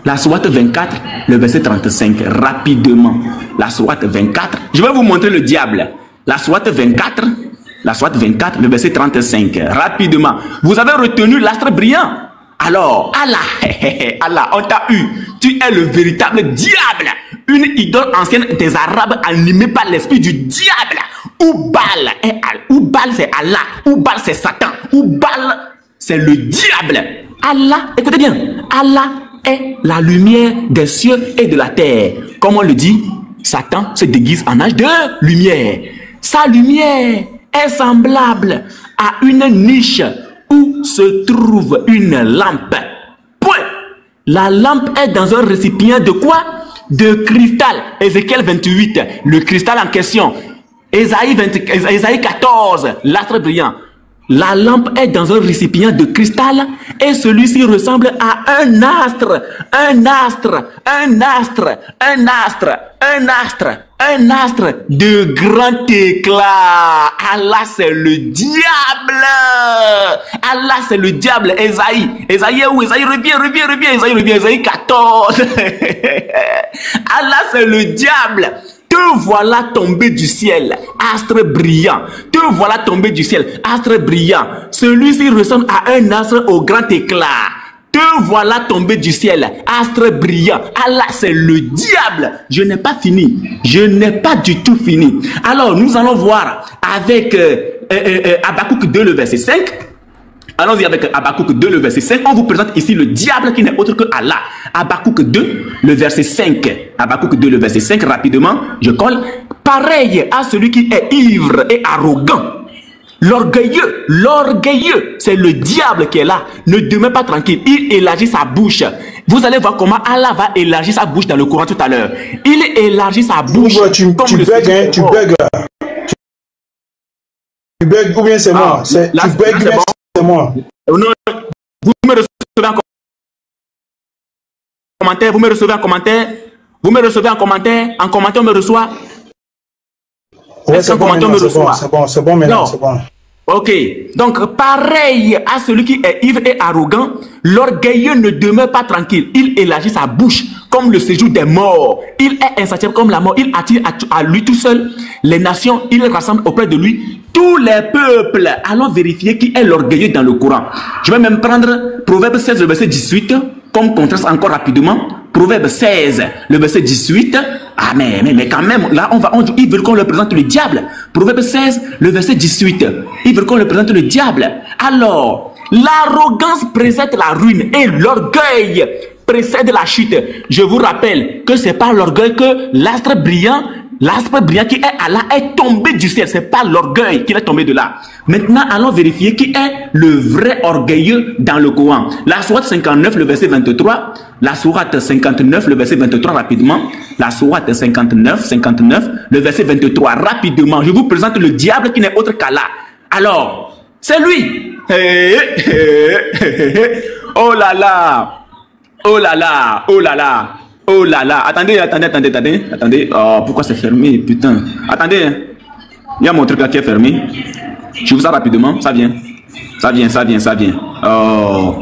Speaker 2: La sourate 24, le verset 35, rapidement. La sourate 24, je vais vous montrer le diable. La sourate 24, le verset 35, rapidement. Vous avez retenu l'astre brillant? Alors, Allah, Allah, on t'a eu. Tu es le véritable diable. Une idole ancienne des Arabes animée par l'esprit du diable. Oubal, c'est Allah. Oubal, c'est Satan. Oubal, c'est le diable. Allah, écoutez bien, Allah est la lumière des cieux et de la terre. Comme on le dit, Satan se déguise en âge de lumière. Sa lumière est semblable à une niche où se trouve une lampe. Point. La lampe est dans un récipient de quoi? De cristal. Ézéchiel 28, le cristal en question. Ésaïe 14, l'astre brillant. La lampe est dans un récipient de cristal et celui-ci ressemble à un astre, un astre, un astre, un astre, un astre, un astre de grand éclat. Allah, c'est le diable. Allah, c'est le diable. Ésaïe est où? Ésaïe, reviens. Ésaïe revient. Ésaïe 14. Allah, c'est le diable. Te voilà tombé du ciel, astre brillant. Te voilà tombé du ciel, astre brillant. Celui-ci ressemble à un astre au grand éclat. Te voilà tombé du ciel, astre brillant. Allah, c'est le diable. Je n'ai pas fini. Je n'ai pas du tout fini. Alors, nous allons voir avec Habakkuk 2, le verset 5. Allons-y avec Habakkuk 2, le verset 5. On vous présente ici le diable qui n'est autre que Allah. Habakkuk 2, le verset 5. Habakkuk 2, le verset 5, rapidement, je colle. Pareil à celui qui est ivre et arrogant. L'orgueilleux, c'est le diable qui est là. Ne demeure pas tranquille. Il élargit sa bouche. Vous allez voir comment Allah va élargir sa bouche dans le Coran tout à l'heure. Il élargit sa bouche.
Speaker 7: Tu bugs, hein, tu bugs. Tu bugs ou bien c'est moi. Tu bugs, bien c'est moi.
Speaker 2: Non, vous me recevez en commentaire. Vous me recevez en commentaire. En commentaire, on me reçoit.
Speaker 7: Ouais, c'est bon, maintenant, c'est bon.
Speaker 2: Ok, donc pareil à celui qui est ivre et arrogant, l'orgueilleux ne demeure pas tranquille. Il élargit sa bouche comme le séjour des morts. Il est insatiable comme la mort. Il attire à lui tout seul les nations. Il rassemble auprès de lui tous les peuples. Allons vérifier qui est l'orgueilleux dans le Coran. Je vais même prendre Proverbe 16, le verset 18, comme contraste encore rapidement. Proverbe 16, le verset 18. Ah mais quand même, là ils veulent qu'on leur présente le diable. Proverbe 16, le verset 18. Ils veulent qu'on leur présente le diable. Alors, l'arrogance précède la ruine et l'orgueil précède la chute. Je vous rappelle que c'est par l'orgueil que l'astre brillant L'aspect brillant qui est Allah est tombé du ciel. C'est pas l'orgueil qui est tombé de là. Maintenant, allons vérifier qui est le vrai orgueilleux dans le Coran. La sourate 59, le verset 23. La sourate 59, le verset 23, rapidement. La sourate 59, le verset 23, rapidement. Je vous présente le diable qui n'est autre qu'Allah. Alors, c'est lui. Oh là là. Oh là là. Oh là là. Oh là là. Attendez. Oh, pourquoi c'est fermé, putain. Attendez. Il y a mon truc là qui est fermé. Je vous ça rapidement. Ça vient. Oh.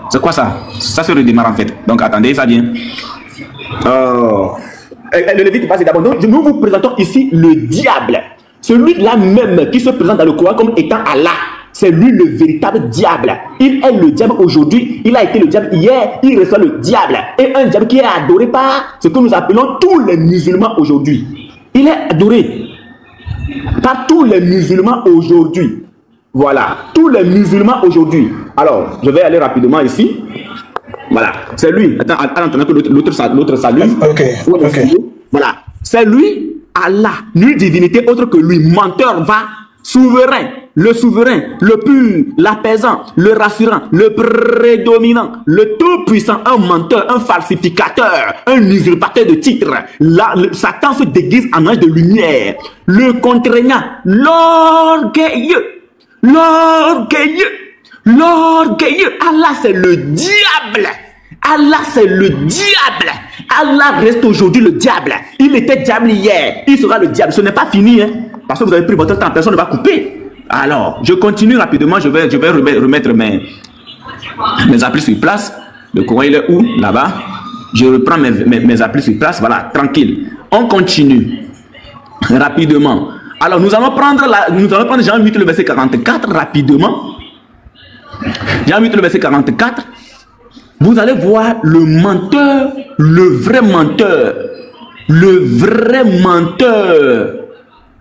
Speaker 2: C'est quoi ça? Ça se redémarre en fait. Donc attendez, ça vient. Oh. Le Lévite passe d'abord. Donc nous vous présentons ici le diable. Celui-là même qui se présente dans le Coran comme étant Allah. C'est lui le véritable diable. Il est le diable aujourd'hui. Il a été le diable hier. Il reçoit le diable. Et un diable qui est adoré par ce que nous appelons tous les musulmans aujourd'hui. Il est adoré par tous les musulmans aujourd'hui. Voilà. Tous les musulmans aujourd'hui. Alors, je vais aller rapidement ici. Voilà. C'est lui. Attends que l'autre salue.
Speaker 7: Ok.
Speaker 2: Voilà. C'est lui, Allah. Nulle divinité autre que lui. Menteur, va. Souverain, le pur, l'apaisant, le rassurant, le prédominant, le tout-puissant, un menteur, un falsificateur, un usurpateur de titres. Satan se déguise en ange de lumière. Le contraignant, l'orgueilleux. Allah, c'est le diable. Allah reste aujourd'hui le diable. Il était diable hier. Il sera le diable. Ce n'est pas fini, hein. Parce que vous avez pris votre temps, personne ne va couper. Alors, je continue rapidement, je vais remettre mes applis sur place. Le Coran, il est où? Là-bas. Je reprends mes applis sur place, voilà, tranquille. On continue rapidement. Alors, nous allons prendre Jean 8, le verset 44, rapidement. Jean 8, le verset 44. Vous allez voir le menteur, le vrai menteur.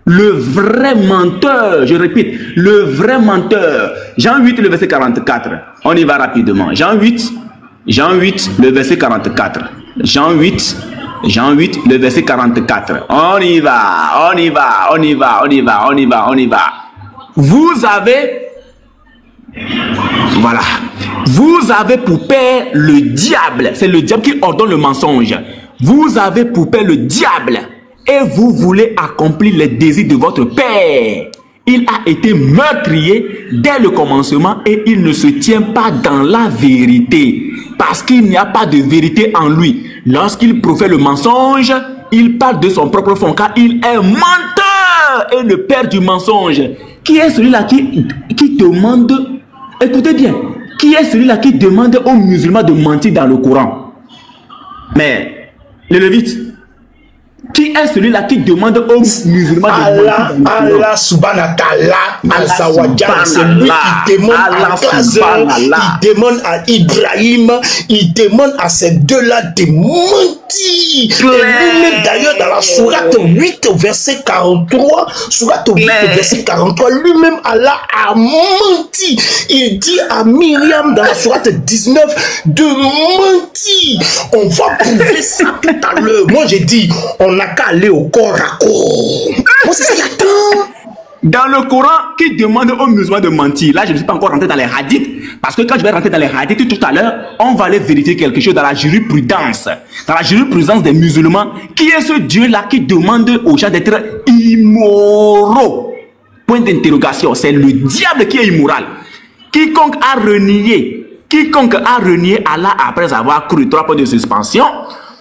Speaker 2: Je répète, le vrai menteur. Jean 8, le verset 44. On y va rapidement. Jean 8, le verset 44. Jean 8, le verset 44. On y va. Vous avez pour père le diable. C'est le diable qui ordonne le mensonge. Vous avez pour père le diable. Et vous voulez accomplir les désirs de votre père. Il a été meurtrier dès le commencement et il ne se tient pas dans la vérité. Parce qu'il n'y a pas de vérité en lui. Lorsqu'il profère le mensonge, il parle de son propre fond car il est menteur et le père du mensonge. Qui est celui-là qui demande, écoutez bien, qui est celui-là qui demande aux musulmans de mentir dans le Coran? Mais, le Lévite, qui est celui-là qui demande aux musulmans de mentir?
Speaker 3: Allah subhanahu wa ta'ala, Al-Zawajal, c'est lui qui demande à Gaza, il demande à Ibrahim, il demande à ces deux-là de mentir. Et lui-même d'ailleurs dans la sourate 8 verset 43, lui-même Allah a menti. Il dit à Myriam dans la sourate 19 de mentir. On va prouver ça tout à l'heure. Moi j'ai dit, on n'a qu'à aller au corps à corps. Moi c'est ça qui attend.
Speaker 2: Dans le Coran, qui demande aux musulmans de mentir. Là, je ne suis pas encore rentré dans les hadiths. Parce que quand je vais rentrer dans les hadiths tout à l'heure, on va aller vérifier quelque chose dans la jurisprudence. Dans la jurisprudence des musulmans, qui est ce Dieu-là qui demande aux gens d'être immoraux? Point d'interrogation. C'est le diable qui est immoral. Quiconque a renié Allah après avoir cru 3 points de suspension,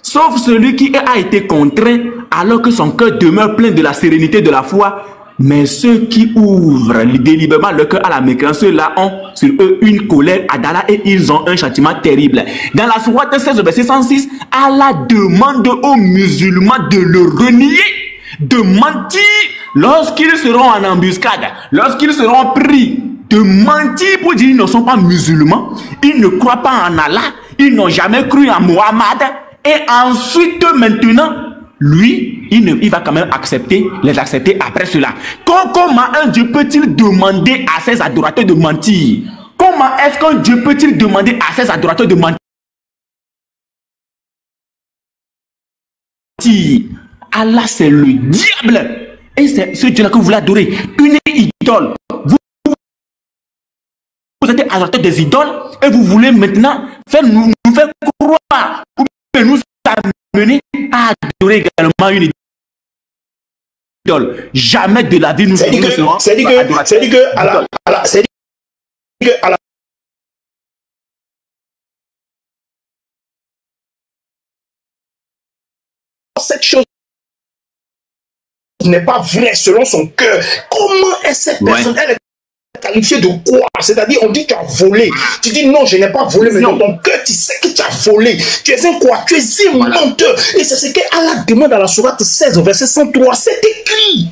Speaker 2: sauf celui qui a été contraint alors que son cœur demeure plein de la sérénité de la foi. Mais ceux qui ouvrent délibérément le cœur à la mécréance, ceux-là ont sur eux une colère d'Allah et ils ont un châtiment terrible. Dans la sourate 16, verset 106, Allah demande aux musulmans de le renier, de mentir lorsqu'ils seront en embuscade, lorsqu'ils seront pris, de mentir pour dire qu'ils ne sont pas musulmans, ils ne croient pas en Allah, ils n'ont jamais cru en Mohammed et ensuite maintenant, lui, il va quand même les accepter après cela. Comment un Dieu peut-il demander à ses adorateurs de mentir? Comment est-ce qu'un Dieu peut-il demander à ses adorateurs de mentir? Allah, c'est le diable. Et c'est ce Dieu-là que vous voulez adorer. Une idole. Vous êtes adorateur des idoles et vous voulez maintenant nous faire croire ou nous amener à adorer également une idole. Jamais de la vie nous
Speaker 3: c'est dit que à la cette chose n'est pas vraie selon son cœur. Comment est cette personne, elle est qualifiée de quoi? C'est-à-dire, on dit que tu as volé. Tu dis non, je n'ai pas volé, mais dans ton cœur, tu sais que tu as volé. Tu es un quoi? Tu es un menteur. Et c'est ce qu'Allah demande dans la sourate 16, verset 103. C'est écrit.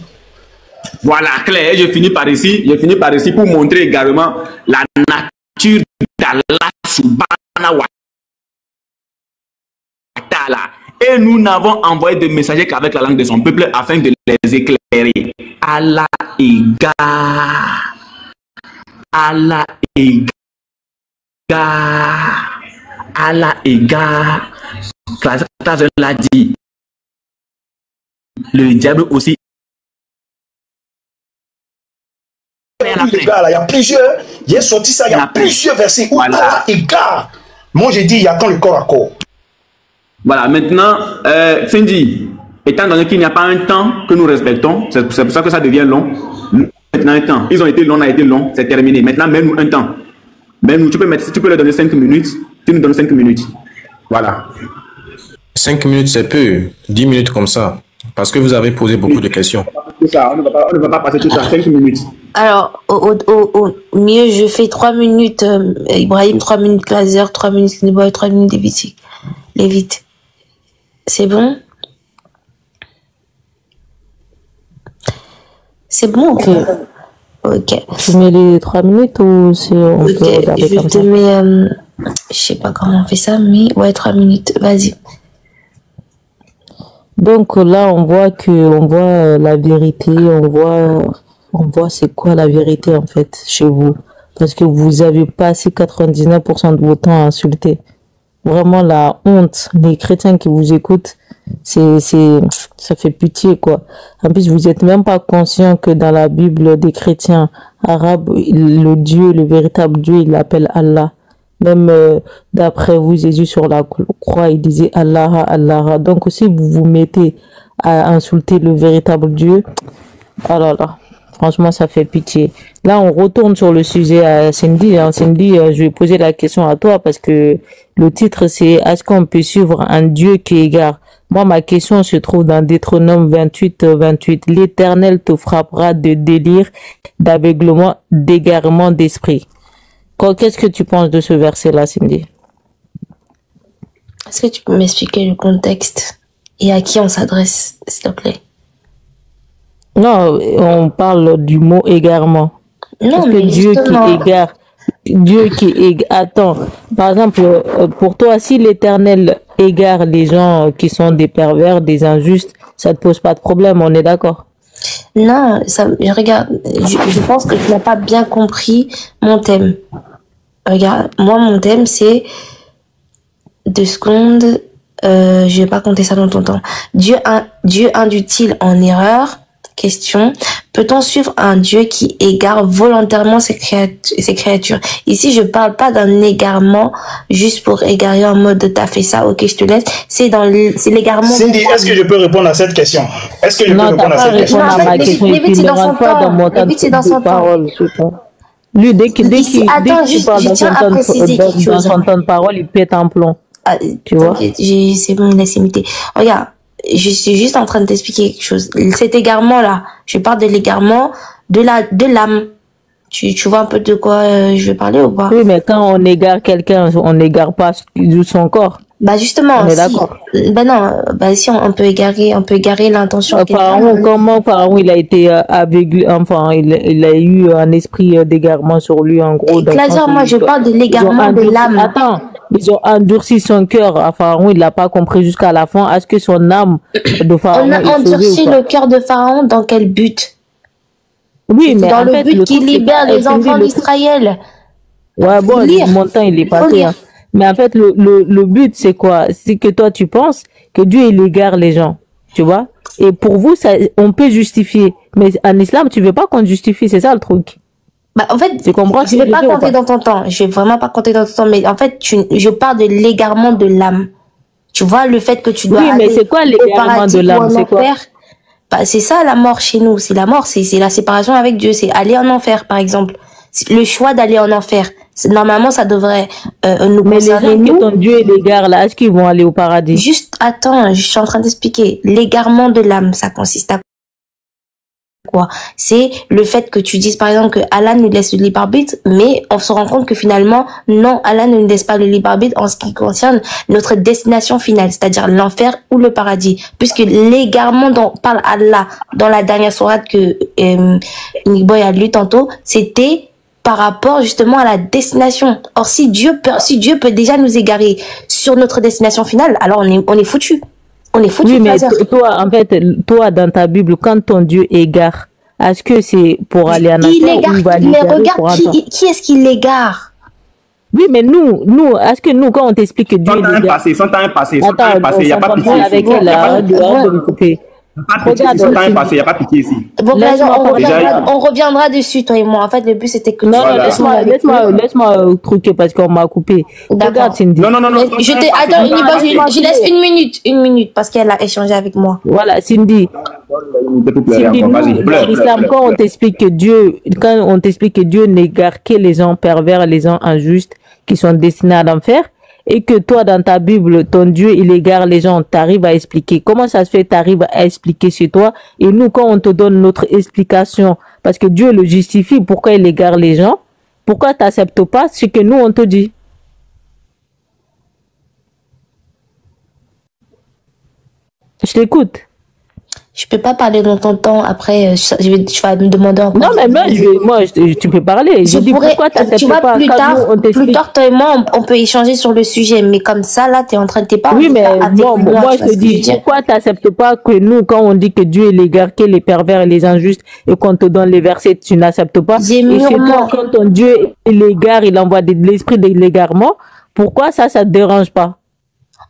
Speaker 2: Voilà, clair. Je finis par ici pour montrer également la nature d'Allah subhanahu wa ta'ala. Et nous n'avons envoyé de messagers qu'avec la langue de son peuple afin de les éclairer. Allah égare. Allah égare. Allah égare. Classe l'a dit. Le diable aussi.
Speaker 3: Il y a plusieurs. J'ai sorti ça, il y a plusieurs versets où Allah égare. Moi j'ai dit, il y a quand le corps à corps.
Speaker 2: Voilà, maintenant, Cindy, étant donné qu'il n'y a pas un temps que nous respectons, c'est pour ça que ça devient long. Maintenant, un temps. Ils ont été longs, on a été long, c'est terminé. Maintenant, mets-nous un temps. Mets-nous, tu peux leur donner 5 minutes, tu nous donnes 5 minutes. Voilà.
Speaker 6: 5 minutes, c'est peu. 10 minutes comme ça. Parce que vous avez posé beaucoup de questions.
Speaker 2: Tout ça, on ne va pas passer tout ça, 5 minutes.
Speaker 4: Alors, au mieux, je fais 3 minutes, Ibrahim, 3 minutes Laser, 3 minutes Neboy, 3 minutes Lévite. C'est bon? C'est bon, ok. Ok.
Speaker 5: Tu mets les 3 minutes ou c'est on peut regarder
Speaker 4: je
Speaker 5: comme
Speaker 4: te
Speaker 5: ça?
Speaker 4: mets, je sais pas comment on fait ça, mais ouais, 3 minutes, vas-y.
Speaker 5: Donc là, on voit la vérité, on voit c'est quoi la vérité en fait chez vous. Parce que vous avez passé 99% de votre temps à insulter. Vraiment la honte, les chrétiens qui vous écoutent, ça fait pitié quoi. En plus, vous êtes même pas conscient que dans la Bible des chrétiens arabes, le véritable Dieu, il l'appelle Allah. Même d'après vous, Jésus sur la croix, il disait Allah, Allah. Donc si vous vous mettez à insulter le véritable Dieu, oh là là, franchement, ça fait pitié. Là, on retourne sur le sujet à Cindy. Cindy, je vais poser la question à toi parce que le titre, c'est « Est-ce qu'on peut suivre un Dieu qui égare ?» Moi, ma question se trouve dans Deutéronome 28, 28. « L'Éternel te frappera de délire, d'aveuglement, d'égarement d'esprit. » Qu'est-ce que tu penses de ce verset-là, Cindy?
Speaker 4: Est-ce que tu peux m'expliquer le contexte et à qui on s'adresse, s'il te plaît?
Speaker 5: Non, on parle du mot égarement.
Speaker 4: Non,
Speaker 5: parce que Dieu qui égare, attends, par exemple, pour toi, si l'Éternel égare les gens qui sont des pervers, des injustes, ça te pose pas de problème, on est d'accord?
Speaker 4: Non, regarde, je pense que tu n'as pas bien compris mon thème. Regarde, moi, mon thème, c'est 2 secondes, je vais pas compter ça dans ton temps. Dieu induit-il en erreur? Question. Peut-on suivre un Dieu qui égare volontairement ses créatures? Ici, je parle pas d'un égarement juste pour égarer en mode t'as fait ça, ok, je te laisse. C'est l'égarement.
Speaker 3: Cindy, est-ce que je peux répondre à cette question? Est-ce que je peux répondre à cette question?
Speaker 5: Non, ma question.
Speaker 4: Lévite, c'est dans son temps. Lévite, c'est dans son temps.
Speaker 5: Lui, dès qu'il parle dans son temps de parole, il pète un plomb. Tu vois?
Speaker 4: C'est bon, laisse imiter. Regarde. Je suis juste en train de t'expliquer quelque chose. Cet égarement-là, je parle de l'égarement de l'âme. Tu vois un peu de quoi je vais parler ou pas?
Speaker 5: Oui, mais quand on égare quelqu'un, on n'égare pas son corps.
Speaker 4: Bah justement,
Speaker 5: on est d'accord.
Speaker 4: Bah non, bah si on peut égarer l'intention.
Speaker 5: Comment Pharaon il a été aveuglé, enfin il a eu un esprit d'égarement sur lui en gros.
Speaker 4: Moi je parle de l'égarement de l'âme.
Speaker 5: Attends, ils ont endurci son cœur à Pharaon, il l'a pas compris jusqu'à la fin. Est-ce que son âme de Pharaon
Speaker 4: on a endurci le cœur de Pharaon dans quel but?
Speaker 5: Oui, mais
Speaker 4: dans le but qu'il libère les enfants d'Israël.
Speaker 5: Ouais, bon, mon temps il est passé. Mais en fait, le but, c'est quoi? C'est que toi, tu penses que Dieu, il égare les gens. Tu vois? Et pour vous, ça, on peut justifier. Mais en islam, tu veux pas qu'on justifie, c'est ça le truc.
Speaker 4: Bah, en fait, je vais pas compter dans ton temps. Je vais vraiment pas compter dans ton temps. Mais en fait, je parle de l'égarement de l'âme. Tu vois, le fait que tu dois
Speaker 5: mais c'est quoi l'égarement de l'âme? C'est quoi?
Speaker 4: Bah, c'est ça la mort chez nous. C'est la mort, c'est la séparation avec Dieu. C'est aller en enfer, par exemple. Le choix d'aller en enfer. Normalement, ça devrait nous concerner.
Speaker 5: Mais les gens que ton Dieu l'égare là, est-ce qu'ils vont aller au paradis?
Speaker 4: Juste, attends, je suis en train d'expliquer. L'égarement de l'âme, ça consiste à quoi? C'est le fait que tu dises par exemple que Allah nous laisse le libre arbitre, mais on se rend compte que finalement non, Allah ne nous laisse pas le libre arbitre en ce qui concerne notre destination finale, c'est-à-dire l'enfer ou le paradis, puisque l'égarement dont parle Allah dans la dernière sourate que Nick Boy a lu tantôt, c'était par rapport justement à la destination. Or si Dieu peut déjà nous égarer sur notre destination finale, alors on est foutu. On est foutu.
Speaker 5: Oui, mais toi, en fait, toi, dans ta Bible, quand ton Dieu égare, est-ce que c'est pour aller en enfer ou il va
Speaker 4: mais regarde, qui est-ce qui l'égare?
Speaker 5: Oui, mais nous, est-ce que nous, quand on t'explique que Dieu l'égare...
Speaker 2: Son temps est passé, il n'y a pas de pitié
Speaker 5: avec elle, de me couper.
Speaker 2: Son temps est passé, il n'y a pas de pitié ici.
Speaker 4: Bon, on reviendra dessus, toi et moi. En fait, le but, c'était que...
Speaker 5: Non, laisse-moi truquer parce qu'on m'a coupé.
Speaker 4: Regarde,
Speaker 5: Cindy.
Speaker 2: Non.
Speaker 4: Attends, je laisse une minute, parce qu'elle a échangé avec moi.
Speaker 5: Voilà, Cindy. L'islam, quand on t'explique que Dieu n'égare que les gens pervers, les gens injustes qui sont destinés à l'enfer, et que toi, dans ta Bible, ton Dieu, il égare les gens, t'arrives à expliquer. Comment ça se fait, t'arrives à expliquer chez toi? Et nous, quand on te donne notre explication, parce que Dieu le justifie, pourquoi il égare les gens, pourquoi t'acceptes pas ce que nous, on te dit? Je t'écoute.
Speaker 4: Je peux pas parler dans ton temps. Après, tu vas me demander encore.
Speaker 5: Non, mais tu peux parler. Je dis pourquoi t'acceptes pas.
Speaker 4: Plus tard, toi et moi, on peut échanger sur le sujet. Mais comme ça, là, t'es en train de te parler.
Speaker 5: Oui, mais moi, je te dis, pourquoi t'acceptes pas que nous, quand on dit que Dieu l'égare, que les pervers et les injustes, et qu'on te donne les versets, tu n'acceptes pas. Et chez toi, quand ton Dieu l'égare, il envoie de l'esprit de l'égarement, pourquoi ça te dérange pas?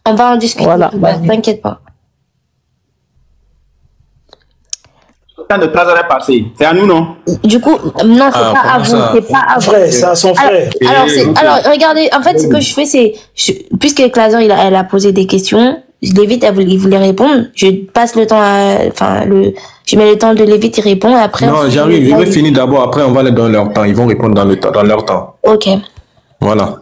Speaker 4: On va en discuter. Voilà. T'inquiète pas.
Speaker 2: Temps de 3 heures est passé. C'est à nous, non?
Speaker 4: Du coup, non, c'est pas à vous. C'est pas à vous.
Speaker 3: Frère, c'est à son frère.
Speaker 4: Alors, regardez, en fait, ce que je fais, c'est, puisque Clazer, elle a posé des questions, Lévite, il voulait répondre. Je passe le temps je mets le temps de Lévite, il répond, et après.
Speaker 6: Non, j'arrive. Je vais finir d'abord. Après, on va les donner leur temps. Ils vont répondre dans leur temps.
Speaker 4: Ok.
Speaker 6: Voilà.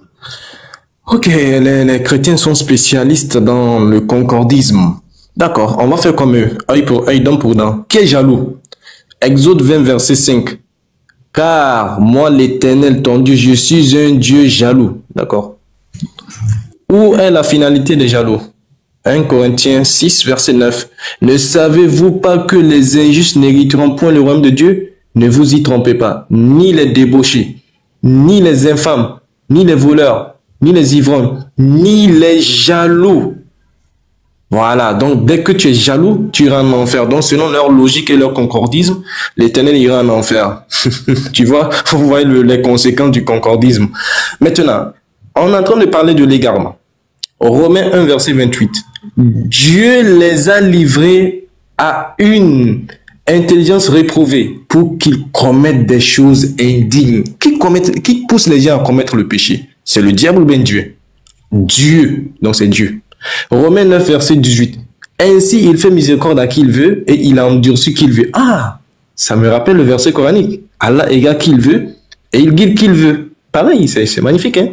Speaker 6: Ok, les chrétiens sont spécialistes dans le concordisme. D'accord, on va faire comme eux, œil pour œil, dent pour dent. Qui est jaloux? Exode 20, verset 5. Car moi, l'Éternel, ton Dieu, je suis un Dieu jaloux. D'accord. Où est la finalité des jaloux? 1 Corinthiens 6, verset 9. Ne savez-vous pas que les injustes n'hériteront point le royaume de Dieu? Ne vous y trompez pas. Ni les débauchés, ni les infâmes, ni les voleurs, ni les ivrognes, ni les jaloux. Voilà, donc dès que tu es jaloux, tu iras en enfer. Donc selon leur logique et leur concordisme, l'Éternel ira en enfer. Tu vois, vous voyez les conséquences du concordisme. Maintenant, on est en train de parler de l'égarement. Romains 1, verset 28. Dieu les a livrés à une intelligence réprouvée pour qu'ils commettent des choses indignes. Qui pousse les gens à commettre le péché? C'est le diable ou bien Dieu? Dieu, donc c'est Dieu. Romains 9, verset 18. Ainsi, il fait miséricorde à qui il veut et il endurcit qui il veut. Ah, ça me rappelle le verset coranique. Allah égare qui il veut et il guide qui il veut. Pareil, c'est magnifique, hein?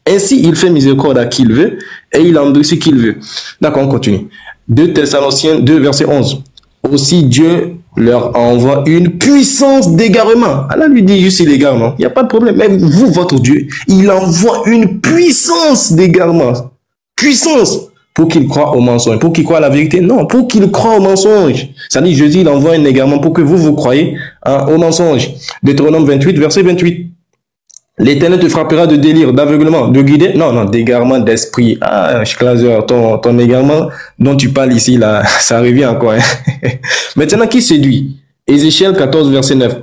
Speaker 6: Ainsi, il fait miséricorde à qui il veut et il endurcit qui il veut. D'accord, on continue. 2 Thessaloniciens 2, verset 11. Aussi, Dieu leur envoie une puissance d'égarement. Allah lui dit juste l'égarement. Il n'y a pas de problème. Même vous, votre Dieu, il envoie une puissance d'égarement. Puissance. Pour qu'il croie au mensonge. Pour qu'il croie à la vérité? Non, pour qu'il croie au mensonge. Ça dit, Jésus, il envoie un égarement pour que vous croyez au mensonge. Deutéronome 28, verset 28. L'Éternel te frappera de délire, d'aveuglement, de guider. Non, d'égarement d'esprit. Ah, Clazer, ton égarement dont tu parles ici, là, ça revient encore. Hein. Maintenant, qui séduit? Ézéchiel 14, verset 9.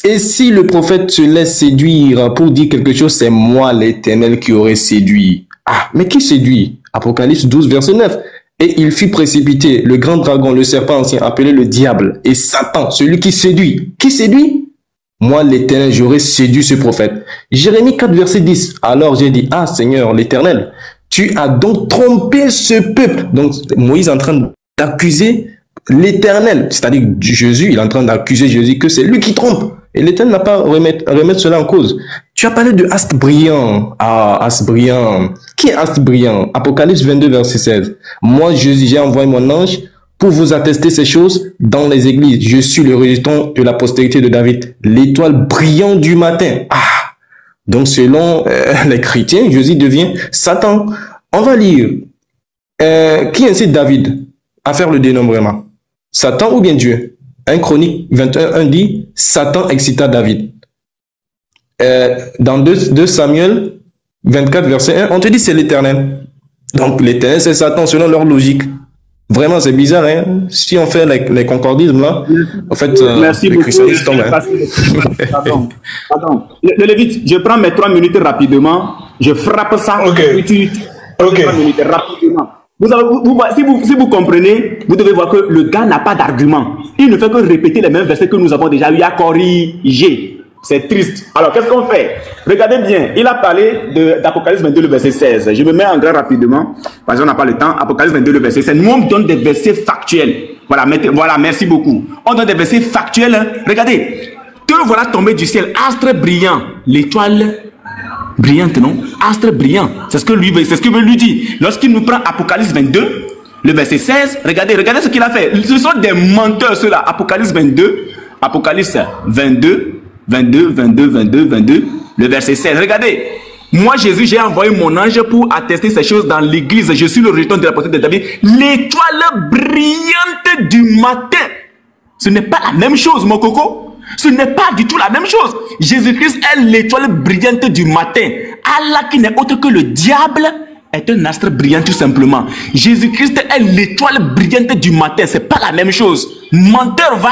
Speaker 6: Et si le prophète se laisse séduire pour dire quelque chose, c'est moi, l'Éternel, qui aurait séduit. Ah, mais qui séduit? Apocalypse 12, verset 9. Et il fut précipité, le grand dragon, le serpent ancien, appelé le diable, et Satan, celui qui séduit. Qui séduit? Moi, l'Éternel, j'aurais séduit ce prophète. Jérémie 4, verset 10. Alors j'ai dit, ah Seigneur, l'Éternel, tu as donc trompé ce peuple. Donc Moïse est en train d'accuser l'Éternel, c'est-à-dire Jésus, il est en train d'accuser Jésus que c'est lui qui trompe. Et l'Éternel n'a pas à remettre cela en cause. Tu as parlé de astre brillant. Ah, astre brillant. Qui est astre brillant? Apocalypse 22, verset 16. Moi, Jésus, j'ai envoyé mon ange pour vous attester ces choses dans les églises. Je suis le rejeton de la postérité de David, l'étoile brillante du matin. Ah, donc selon les chrétiens, Jésus devient Satan. On va lire. Qui incite David à faire le dénombrement? Satan ou bien Dieu? 1 Chronique 21 dit, Satan excita David. Dans 2 Samuel 24, verset 1, on te dit c'est l'Éternel. Donc l'Éternel, c'est Satan selon leur logique. Vraiment, c'est bizarre, hein? Si on fait les concordismes là, en fait,
Speaker 2: merci
Speaker 6: les christianistes tombent.
Speaker 2: Pardon. Le Lévite, je prends mes 3 minutes rapidement, je frappe ça.
Speaker 7: Ok.
Speaker 2: 3 minutes rapidement. Si vous comprenez, vous devez voir que le gars n'a pas d'argument. Il ne fait que répéter les mêmes versets que nous avons déjà eu à corriger. C'est triste. Alors, qu'est-ce qu'on fait? Regardez bien. Il a parlé d'Apocalypse 22, le verset 16. Je me mets en grand rapidement, parce qu'on n'a pas le temps. Apocalypse 22, le verset 16. Nous, on donne des versets factuels. Voilà, merci beaucoup. On donne des versets factuels. Regardez. Te voilà tombé du ciel, astre brillant. L'étoile brillante, non? Astre brillant. C'est ce que lui dit. Lorsqu'il nous prend Apocalypse 22, le verset 16, regardez ce qu'il a fait. Ce sont des menteurs, ceux-là. Apocalypse 22, le verset 16. Regardez. Moi, Jésus, j'ai envoyé mon ange pour attester ces choses dans l'église. Je suis le rejeton de la postérité de David. L'étoile brillante du matin. Ce n'est pas la même chose, mon coco. Ce n'est pas du tout la même chose. Jésus-Christ est l'étoile brillante du matin. Allah, qui n'est autre que le diable, est un astre brillant tout simplement. Jésus-Christ est l'étoile brillante du matin. C'est pas la même chose. Menteur, va.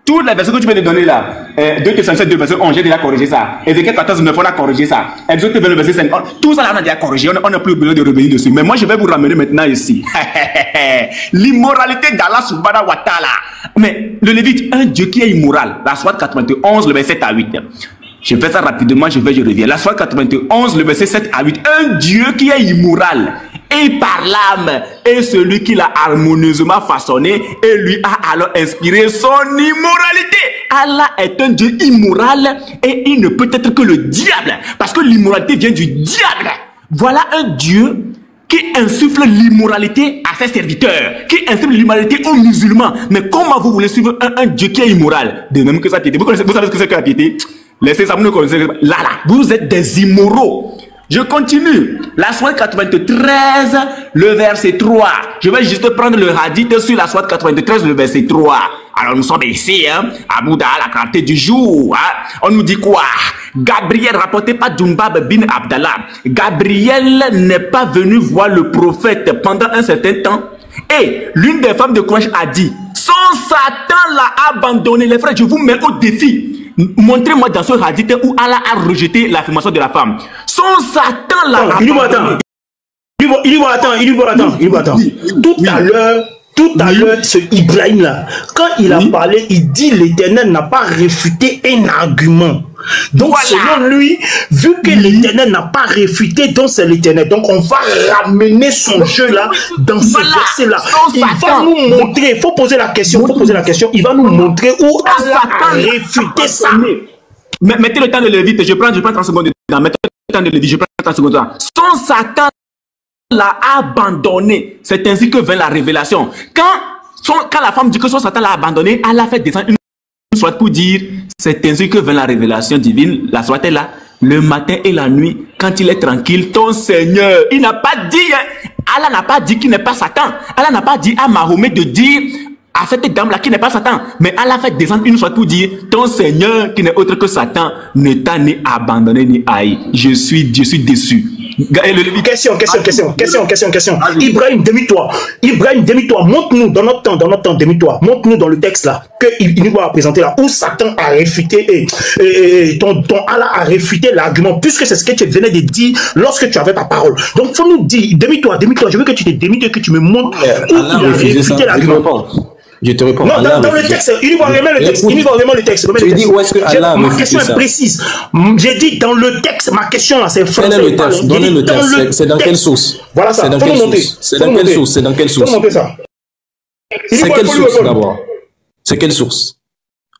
Speaker 2: Tous les versets que tu viens de donner là, 2 Thessaloniciens 2 verset 11, j'ai déjà corrigé ça. Ézéchiel 14, 9, on a corrigé ça. Exode 20 verset 5, tout ça là, on a déjà corrigé. On n'a plus besoin de revenir dessus. Mais moi, je vais vous ramener maintenant ici. L'immoralité d'Allah subhanahu wa ta'ala. Mais le Lévite, un Dieu qui est immoral. La Sourate 91, le verset 7 à 8. Je fais ça rapidement, je reviens. La Sourate 91, le verset 7 à 8. Un Dieu qui est immoral. Et par l'âme, et celui qui l'a harmonieusement façonné, et lui a alors inspiré son immoralité. Allah est un Dieu immoral, et il ne peut être que le diable, parce que l'immoralité vient du diable. Voilà un Dieu qui insuffle l'immoralité à ses serviteurs, qui insuffle l'immoralité aux musulmans. Mais comment vous voulez suivre un Dieu qui est immoral? De même que sa piété. Vous savez ce que c'est que la piété? Laissez ça, vous ne connaissez pas. Là, vous êtes des immoraux. Je continue. La Sourate 93, le verset 3. Je vais juste prendre le hadith sur la Sourate 93, le verset 3. Alors nous sommes ici, hein, à Bouddha, la clarté du jour. Hein. On nous dit quoi? Gabriel, rapporté par Jumbab bin Abdallah. Gabriel n'est pas venu voir le prophète pendant un certain temps. Et l'une des femmes de Quraysh a dit, son Satan l'a abandonné. Les frères, je vous mets au défi. Montrez-moi dans ce hadith où Allah a rejeté l'affirmation de la femme. Son Satan l'a abandonné.
Speaker 3: Il va attendre. Tout à l'heure, ce Ibrahim là, quand il a parlé, il dit l'Éternel n'a pas réfuté un argument. Donc selon lui, vu que l'Éternel n'a pas réfuté, donc c'est l'Éternel. Donc on va ramener son jeu là dans ce verset là. Il va nous montrer, il faut poser la question, il va nous montrer où Allah a réfuté ça.
Speaker 2: Mettez le temps de le vite, je prends 30 secondes dedans. Mettez le temps de le dire, je prends 30 secondes dedans. Son Satan l'a abandonné. C'est ainsi que vint la révélation. Quand la femme dit que son Satan l'a abandonné, elle a fait descendre une sourate pour dire c'est ainsi que vint la révélation divine. La sourate est là, le matin et la nuit, quand il est tranquille, ton Seigneur. Il n'a pas dit, Allah n'a pas dit qu'il n'est pas Satan. Allah n'a pas dit à Mahomet de dire à cette dame-là qui n'est pas Satan. Mais Allah fait descendre une fois pour dire, ton Seigneur qui n'est autre que Satan ne t'a ni abandonné ni haï. Je suis déçu.
Speaker 3: Question. Ibrahim, demi-toi. Montre-nous dans notre temps, demi-toi. Montre-nous dans le texte là, que il va présenter là, où Satan a réfuté, ton Allah a réfuté l'argument, puisque c'est ce que tu venais de dire lorsque tu avais ta parole. Donc, faut nous dire, demi-toi. Je veux que tu te démites et que tu me montres où il a réfuté l'argument.
Speaker 6: Je te réponds.
Speaker 3: Non, dans le texte, il va vraiment le texte.
Speaker 6: Tu dis où est-ce que Allah a
Speaker 3: ma question est précise. J'ai dit dans le texte, ma question là, c'est français.
Speaker 6: Quel est le texte? Donnez le texte. C'est dans quelle source?
Speaker 3: Voilà ça.
Speaker 6: C'est dans quelle source? C'est dans quelle source?
Speaker 3: Faut monter ça.
Speaker 6: C'est quelle source d'abord? C'est quelle source?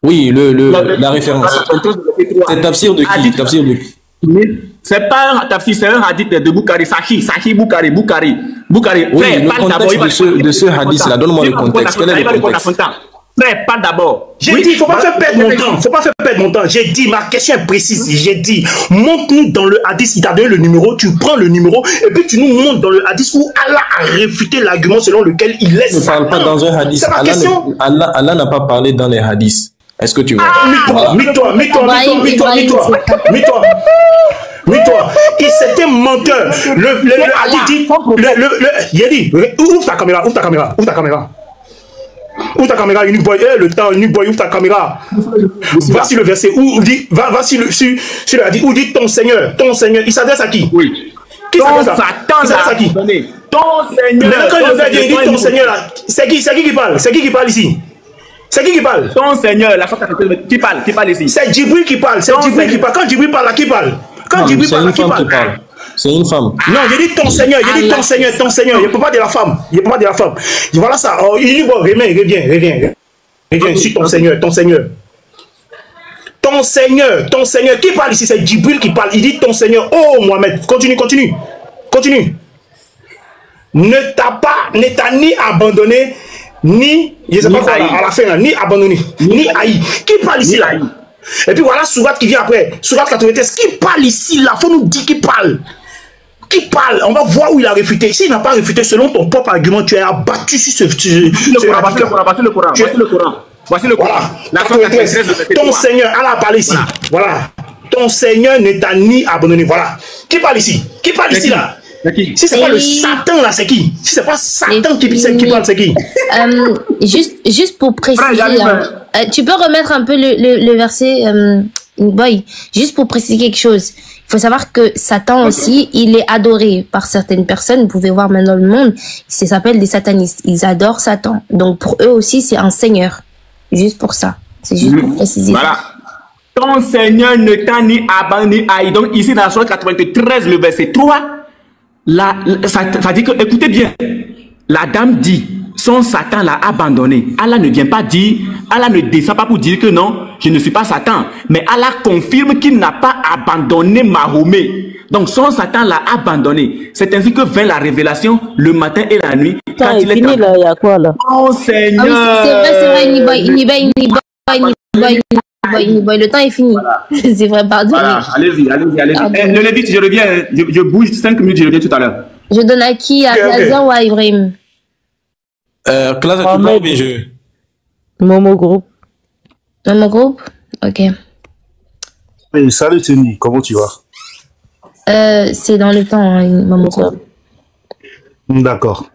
Speaker 6: Oui, la référence. C'est tafsir de qui? Tafsir de qui?
Speaker 2: C'est pas un tafsir, c'est un hadith de Bukhari, Sahih Bukhari.
Speaker 6: Oui, le contexte de ce hadith-là, donne-moi le contexte. Quel est le contexte?
Speaker 2: Frère, pas d'abord.
Speaker 3: J'ai dit, il ne faut pas faire perdre mon temps. J'ai dit, ma question est précise. J'ai dit, montre-nous dans le hadith, il t'a donné le numéro, tu prends le numéro, et puis tu nous montres dans le hadith où Allah a réfuté l'argument selon lequel il laisse.
Speaker 6: Ne parle pas dans un hadith. Allah n'a pas parlé dans les hadiths. Est-ce que tu vois?
Speaker 3: Mets-toi. C'était menteur. Le hadith dit, il a dit, ouvre ta caméra, Unique Boy, le temps, Unique Boy, ouvre ta caméra. Va sur le verset où dit, va sur le hadith où dit ton Seigneur, il s'adresse à qui?
Speaker 2: Oui.
Speaker 3: Qui s'adresse à qui?
Speaker 2: Ton Seigneur.
Speaker 3: Maintenant, quand il dit ton Seigneur là, c'est qui qui parle? C'est qui ici? C'est qui parle?
Speaker 2: Ton Seigneur, la fois qui parle ici.
Speaker 3: C'est Djibril qui parle. Quand Djibril parle, là, qui parle? Quand Djibril parle, qui parle?
Speaker 6: C'est une femme.
Speaker 3: Non, j'ai dit ton Seigneur. Il ne peut pas dire la femme. Voilà ça. Oh, il dit, bon, reviens. Reviens sur ton Seigneur. Ton Seigneur. Qui parle ici? C'est Djibril qui parle. Il dit ton Seigneur. Oh, Mohamed. Continue. Ne t'a ni abandonné, ni, je sais pas quoi, à la fin, là, ni abandonné, ni haï. Qui parle ici, là? Et puis voilà, Sourat qui vient après. Sourat 93. Qui parle ici, là? Faut nous dire qui parle. On va voir où il a réfuté. S'il n'a pas réfuté, selon ton propre argument, tu es abattu sur ce...
Speaker 2: Voici le Coran.
Speaker 3: Ton Seigneur, Allah a parlé ici. Voilà. Ton Seigneur ne t'a ni abandonné. Voilà. Qui parle ici? Là? Si c'est pas le Satan là, c'est qui? Si c'est pas Satan qui parle, c'est qui?
Speaker 4: Juste pour préciser, tu peux remettre un peu le verset, Boy, juste pour préciser quelque chose. Il faut savoir que Satan aussi, il est adoré par certaines personnes. Vous pouvez voir maintenant le monde, ça s'appelle des satanistes. Ils adorent Satan. Donc pour eux aussi, c'est un seigneur. Juste pour ça. C'est juste pour préciser.
Speaker 2: Voilà. Ton Seigneur ne t'a ni abandonné ni haï. Donc ici dans la sourate 93, le verset 3, ça dit que, écoutez bien, la dame dit, son Satan l'a abandonné. Allah ne vient pas dire, Allah ne descend pas pour dire que non, je ne suis pas Satan. Mais Allah confirme qu'il n'a pas abandonné Mahomet. Donc son Satan l'a abandonné. C'est ainsi que vint la révélation le matin et la nuit.
Speaker 5: Quand il est fini là, il y a quoi là?
Speaker 2: Oh Seigneur.
Speaker 4: C'est vrai, le temps est fini. Voilà. C'est vrai, pardon.
Speaker 2: Voilà. Allez-y. Le Lévite, je reviens, je bouge 5 minutes, je reviens tout à l'heure.
Speaker 4: Je donne à qui? À Plaza ou à Ibrahim?
Speaker 6: Classe, tu parles bien,
Speaker 5: Momo Group.
Speaker 4: Ok.
Speaker 7: Hey, salut Tony, comment tu vas?
Speaker 4: C'est dans le temps, hein, Momo Group.
Speaker 7: D'accord.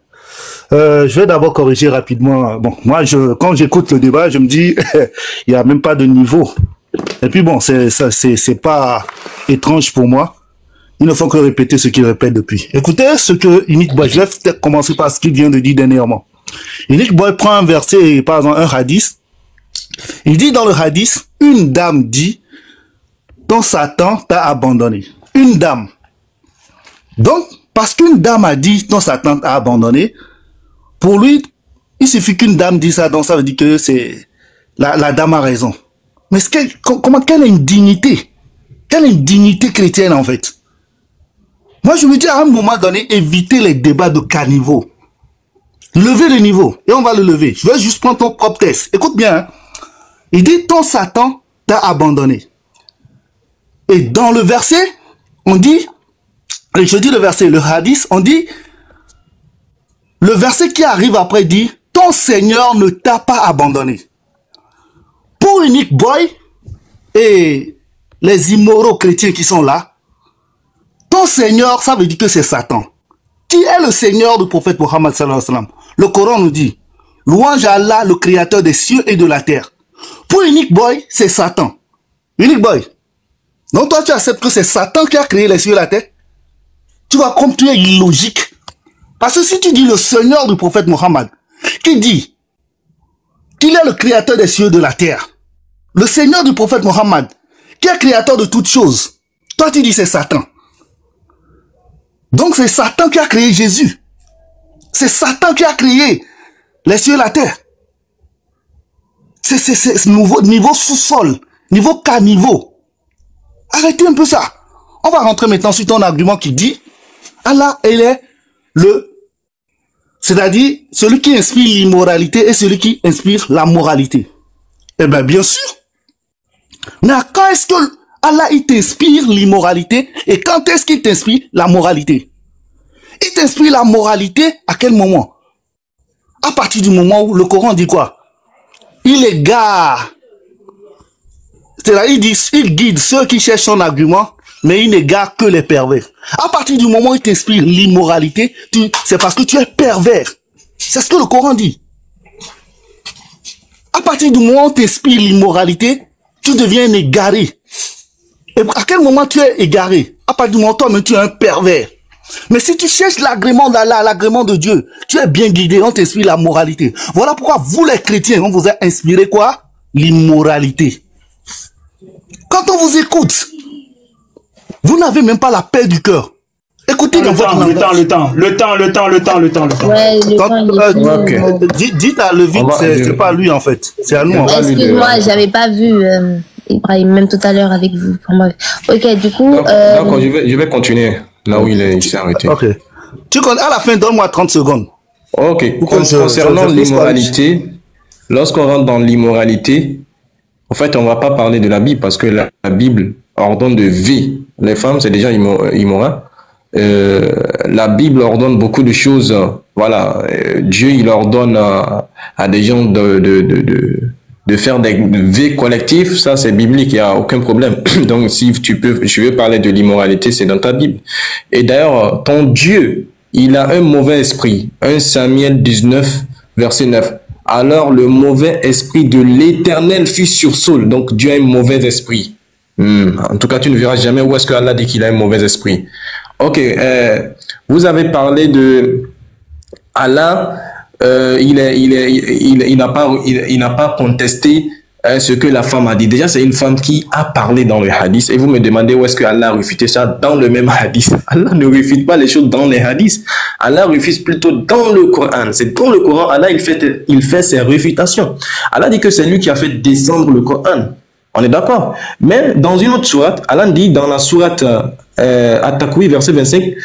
Speaker 7: Je vais d'abord corriger rapidement. Bon, moi, quand j'écoute le débat, je me dis, il n'y a même pas de niveau. Et puis bon, c'est pas étrange pour moi. Il ne faut que répéter ce qu'il répète depuis. Écoutez ce que Unique Boy, je vais peut-être commencer par ce qu'il vient de dire dernièrement. Unique Boy prend un verset, par exemple un hadith. Il dit dans le hadith, une dame dit, ton Satan t'a abandonné. Une dame. Donc, parce qu'une dame a dit, ton Satan t'a abandonné, pour lui, il suffit qu'une dame dise ça, donc ça veut dire que c'est la dame a raison. Mais quelle indignité? Quelle indignité chrétienne en fait? Moi je me dis à un moment donné, éviter les débats de caniveau. Lever le niveau, et on va le lever. Je vais juste prendre ton propre texte. Écoute bien, hein. Il dit, ton Satan t'a abandonné. Et dans le verset, on dit, et je dis le verset, le hadith, on dit, le verset qui arrive après dit, ton ton Seigneur ne t'a pas abandonné. Pour Unique Boy et les immoraux chrétiens qui sont là, ton Seigneur, ça veut dire que c'est Satan. Qui est le Seigneur du prophète Mohammed sallallahu alayhi wa sallam? Le Coran nous dit, louange à Allah, le créateur des cieux et de la terre. Pour Unique Boy, c'est Satan. Unique Boy. Donc toi, tu acceptes que c'est Satan qui a créé les cieux et la terre? Tu vois comme tu es illogique. Parce que si tu dis le Seigneur du prophète Mohammed, qui dit qu'il est le créateur des cieux et de la terre, le Seigneur du prophète Mohammed, qui est créateur de toutes choses, toi tu dis c'est Satan. Donc c'est Satan qui a créé Jésus. C'est Satan qui a créé les cieux et la terre. C'est niveau sous-sol, niveau caniveau. Arrêtez un peu ça. On va rentrer maintenant sur ton argument qui dit Allah, il est c'est-à-dire celui qui inspire l'immoralité et celui qui inspire la moralité. Eh bien, bien sûr. Mais quand est-ce que Allah, il t'inspire l'immoralité et quand est-ce qu'il t'inspire la moralité? Il t'inspire la moralité à quel moment? À partir du moment où le Coran dit quoi? Il égare. C'est-à-dire, il guide ceux qui cherchent son argument, mais il n'égare que les pervers. À partir du moment où il t'inspire l'immoralité, c'est parce que tu es pervers. C'est ce que le Coran dit. À partir du moment où tu t'inspires l'immoralité, tu deviens un égaré. Et à quel moment tu es égaré? À partir du moment où toi-même tu es un pervers. Mais si tu cherches l'agrément d'Allah, l'agrément de Dieu, tu es bien guidé, on t'inspire la moralité. Voilà pourquoi vous les chrétiens, on vous a inspiré quoi? L'immoralité. Quand on vous écoute, vous n'avez même pas la paix du cœur. Écoutez dans votre langage.
Speaker 3: Le temps.
Speaker 7: Ouais, dites à Levite, c'est pas lui en fait. C'est à nous.
Speaker 4: Excuse-moi, j'avais pas vu Ibrahim, même tout à l'heure avec vous. Ok, du coup...
Speaker 6: D'accord, je vais continuer là où il s'est arrêté.
Speaker 7: Ok. À la fin, donne-moi 30 secondes.
Speaker 6: Ok. Concernant l'immoralité, lorsqu'on rentre dans l'immoralité, en fait, on ne va pas parler de la Bible parce que la Bible ordonne de vie. Les femmes, c'est déjà immoral. La Bible ordonne beaucoup de choses. Voilà. Dieu, il ordonne à des gens de faire des vies collectives. Ça, c'est biblique. Il n'y a aucun problème. Donc, si tu veux parler de l'immoralité, c'est dans ta Bible. Et d'ailleurs, ton Dieu, il a un mauvais esprit. 1 Samuel 19, verset 9. Alors le mauvais esprit de l'Éternel fut sur Saul. Donc Dieu a un mauvais esprit. En tout cas, tu ne verras jamais où est-ce que Allah dit qu'il a un mauvais esprit. Ok, vous avez parlé de Allah. Il n'a pas contesté ce que la femme a dit. Déjà, c'est une femme qui a parlé dans le hadith. Et vous me demandez où est-ce que Allah a réfuté ça dans le même hadith. Allah ne réfute pas les choses dans les hadiths. Allah réfute plutôt dans le Coran. C'est dans le Coran, Allah, il fait ses réfutations. Allah dit que c'est lui qui a fait descendre le Coran. On est d'accord. Mais dans une autre sourate, Allah dit dans la sourate At-Takwir, verset 25,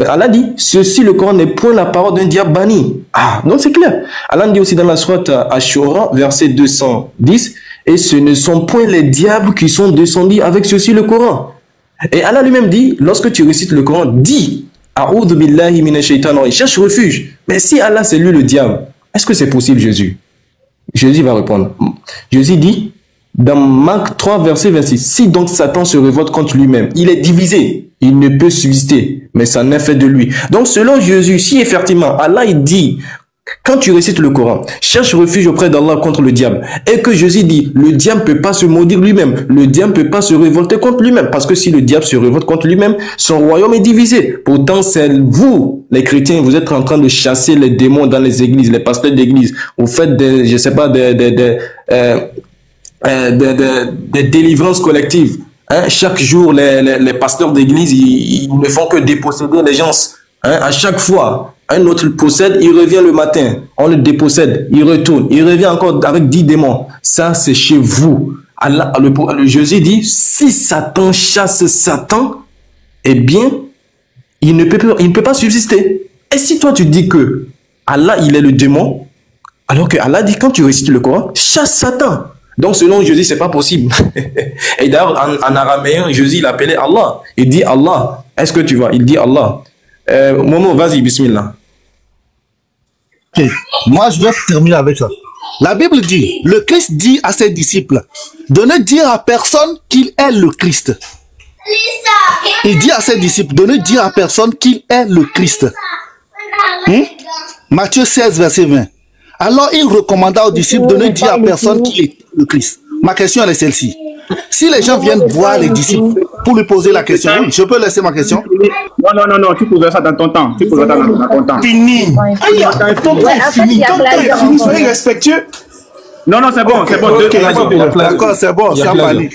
Speaker 6: Allah dit, ceci, le Coran n'est point la parole d'un diable banni. Ah, donc c'est clair. Allah dit aussi dans la sourate Ashura, verset 210, et ce ne sont point les diables qui sont descendus avec ceci, le Coran. Et Allah lui-même dit, lorsque tu récites le Coran, dis, A'udhu billahi minash shaitanir rajim, cherche refuge. Mais si Allah c'est lui le diable, est-ce que c'est possible, Jésus? Jésus va répondre. Jésus dit, dans Marc 3, verset 26, si donc Satan se révolte contre lui-même, il est divisé, il ne peut subsister, mais ça n'est fait de lui. Donc selon Jésus, si effectivement Allah il dit, quand tu récites le Coran, cherche refuge auprès d'Allah contre le diable, et que Jésus dit, le diable ne peut pas se maudire lui-même, le diable ne peut pas se révolter contre lui-même, parce que si le diable se révolte contre lui-même, son royaume est divisé. Pourtant, c'est vous, les chrétiens, vous êtes en train de chasser les démons dans les églises, les pasteurs d'église, vous faites des, je sais pas, des délivrances collectives. Hein? Chaque jour, les pasteurs d'église, ils ne font que déposséder les gens. Hein? À chaque fois, un autre possède, il revient le matin, on le dépossède, il retourne, il revient encore avec 10 démons. Ça, c'est chez vous. Allah, le Jésus dit, si Satan chasse Satan, eh bien, il ne peut pas subsister. Et si toi, tu dis que Allah, il est le démon, alors que Allah dit, quand tu récites le Coran, chasse Satan. Donc, selon Jésus, c'est pas possible. Et d'ailleurs, en araméen, Jésus, il appelait Allah. Il dit Allah. Est-ce que tu vois? Il dit Allah. Momo, vas-y, bismillah.
Speaker 7: Ok. Moi, je vais terminer avec ça. La Bible dit, le Christ dit à ses disciples de ne dire à personne qu'il est le Christ. Il dit à ses disciples de ne dire à personne qu'il est le Christ. Matthieu 16, verset 20. Alors il recommanda aux disciples de ne dire à personne qu'il est le Christ. Ma question elle est celle-ci. Si les gens viennent voir les disciples pour lui poser la question, oui, je peux laisser ma question?
Speaker 2: Non, tu poseras ça dans ton temps. Tu poseras ça dans ton temps.
Speaker 3: Fini. Ton temps est fini. Ton temps est fini. Soyez respectueux.
Speaker 2: Non, c'est bon.
Speaker 7: D'accord, c'est bon, ça va aller.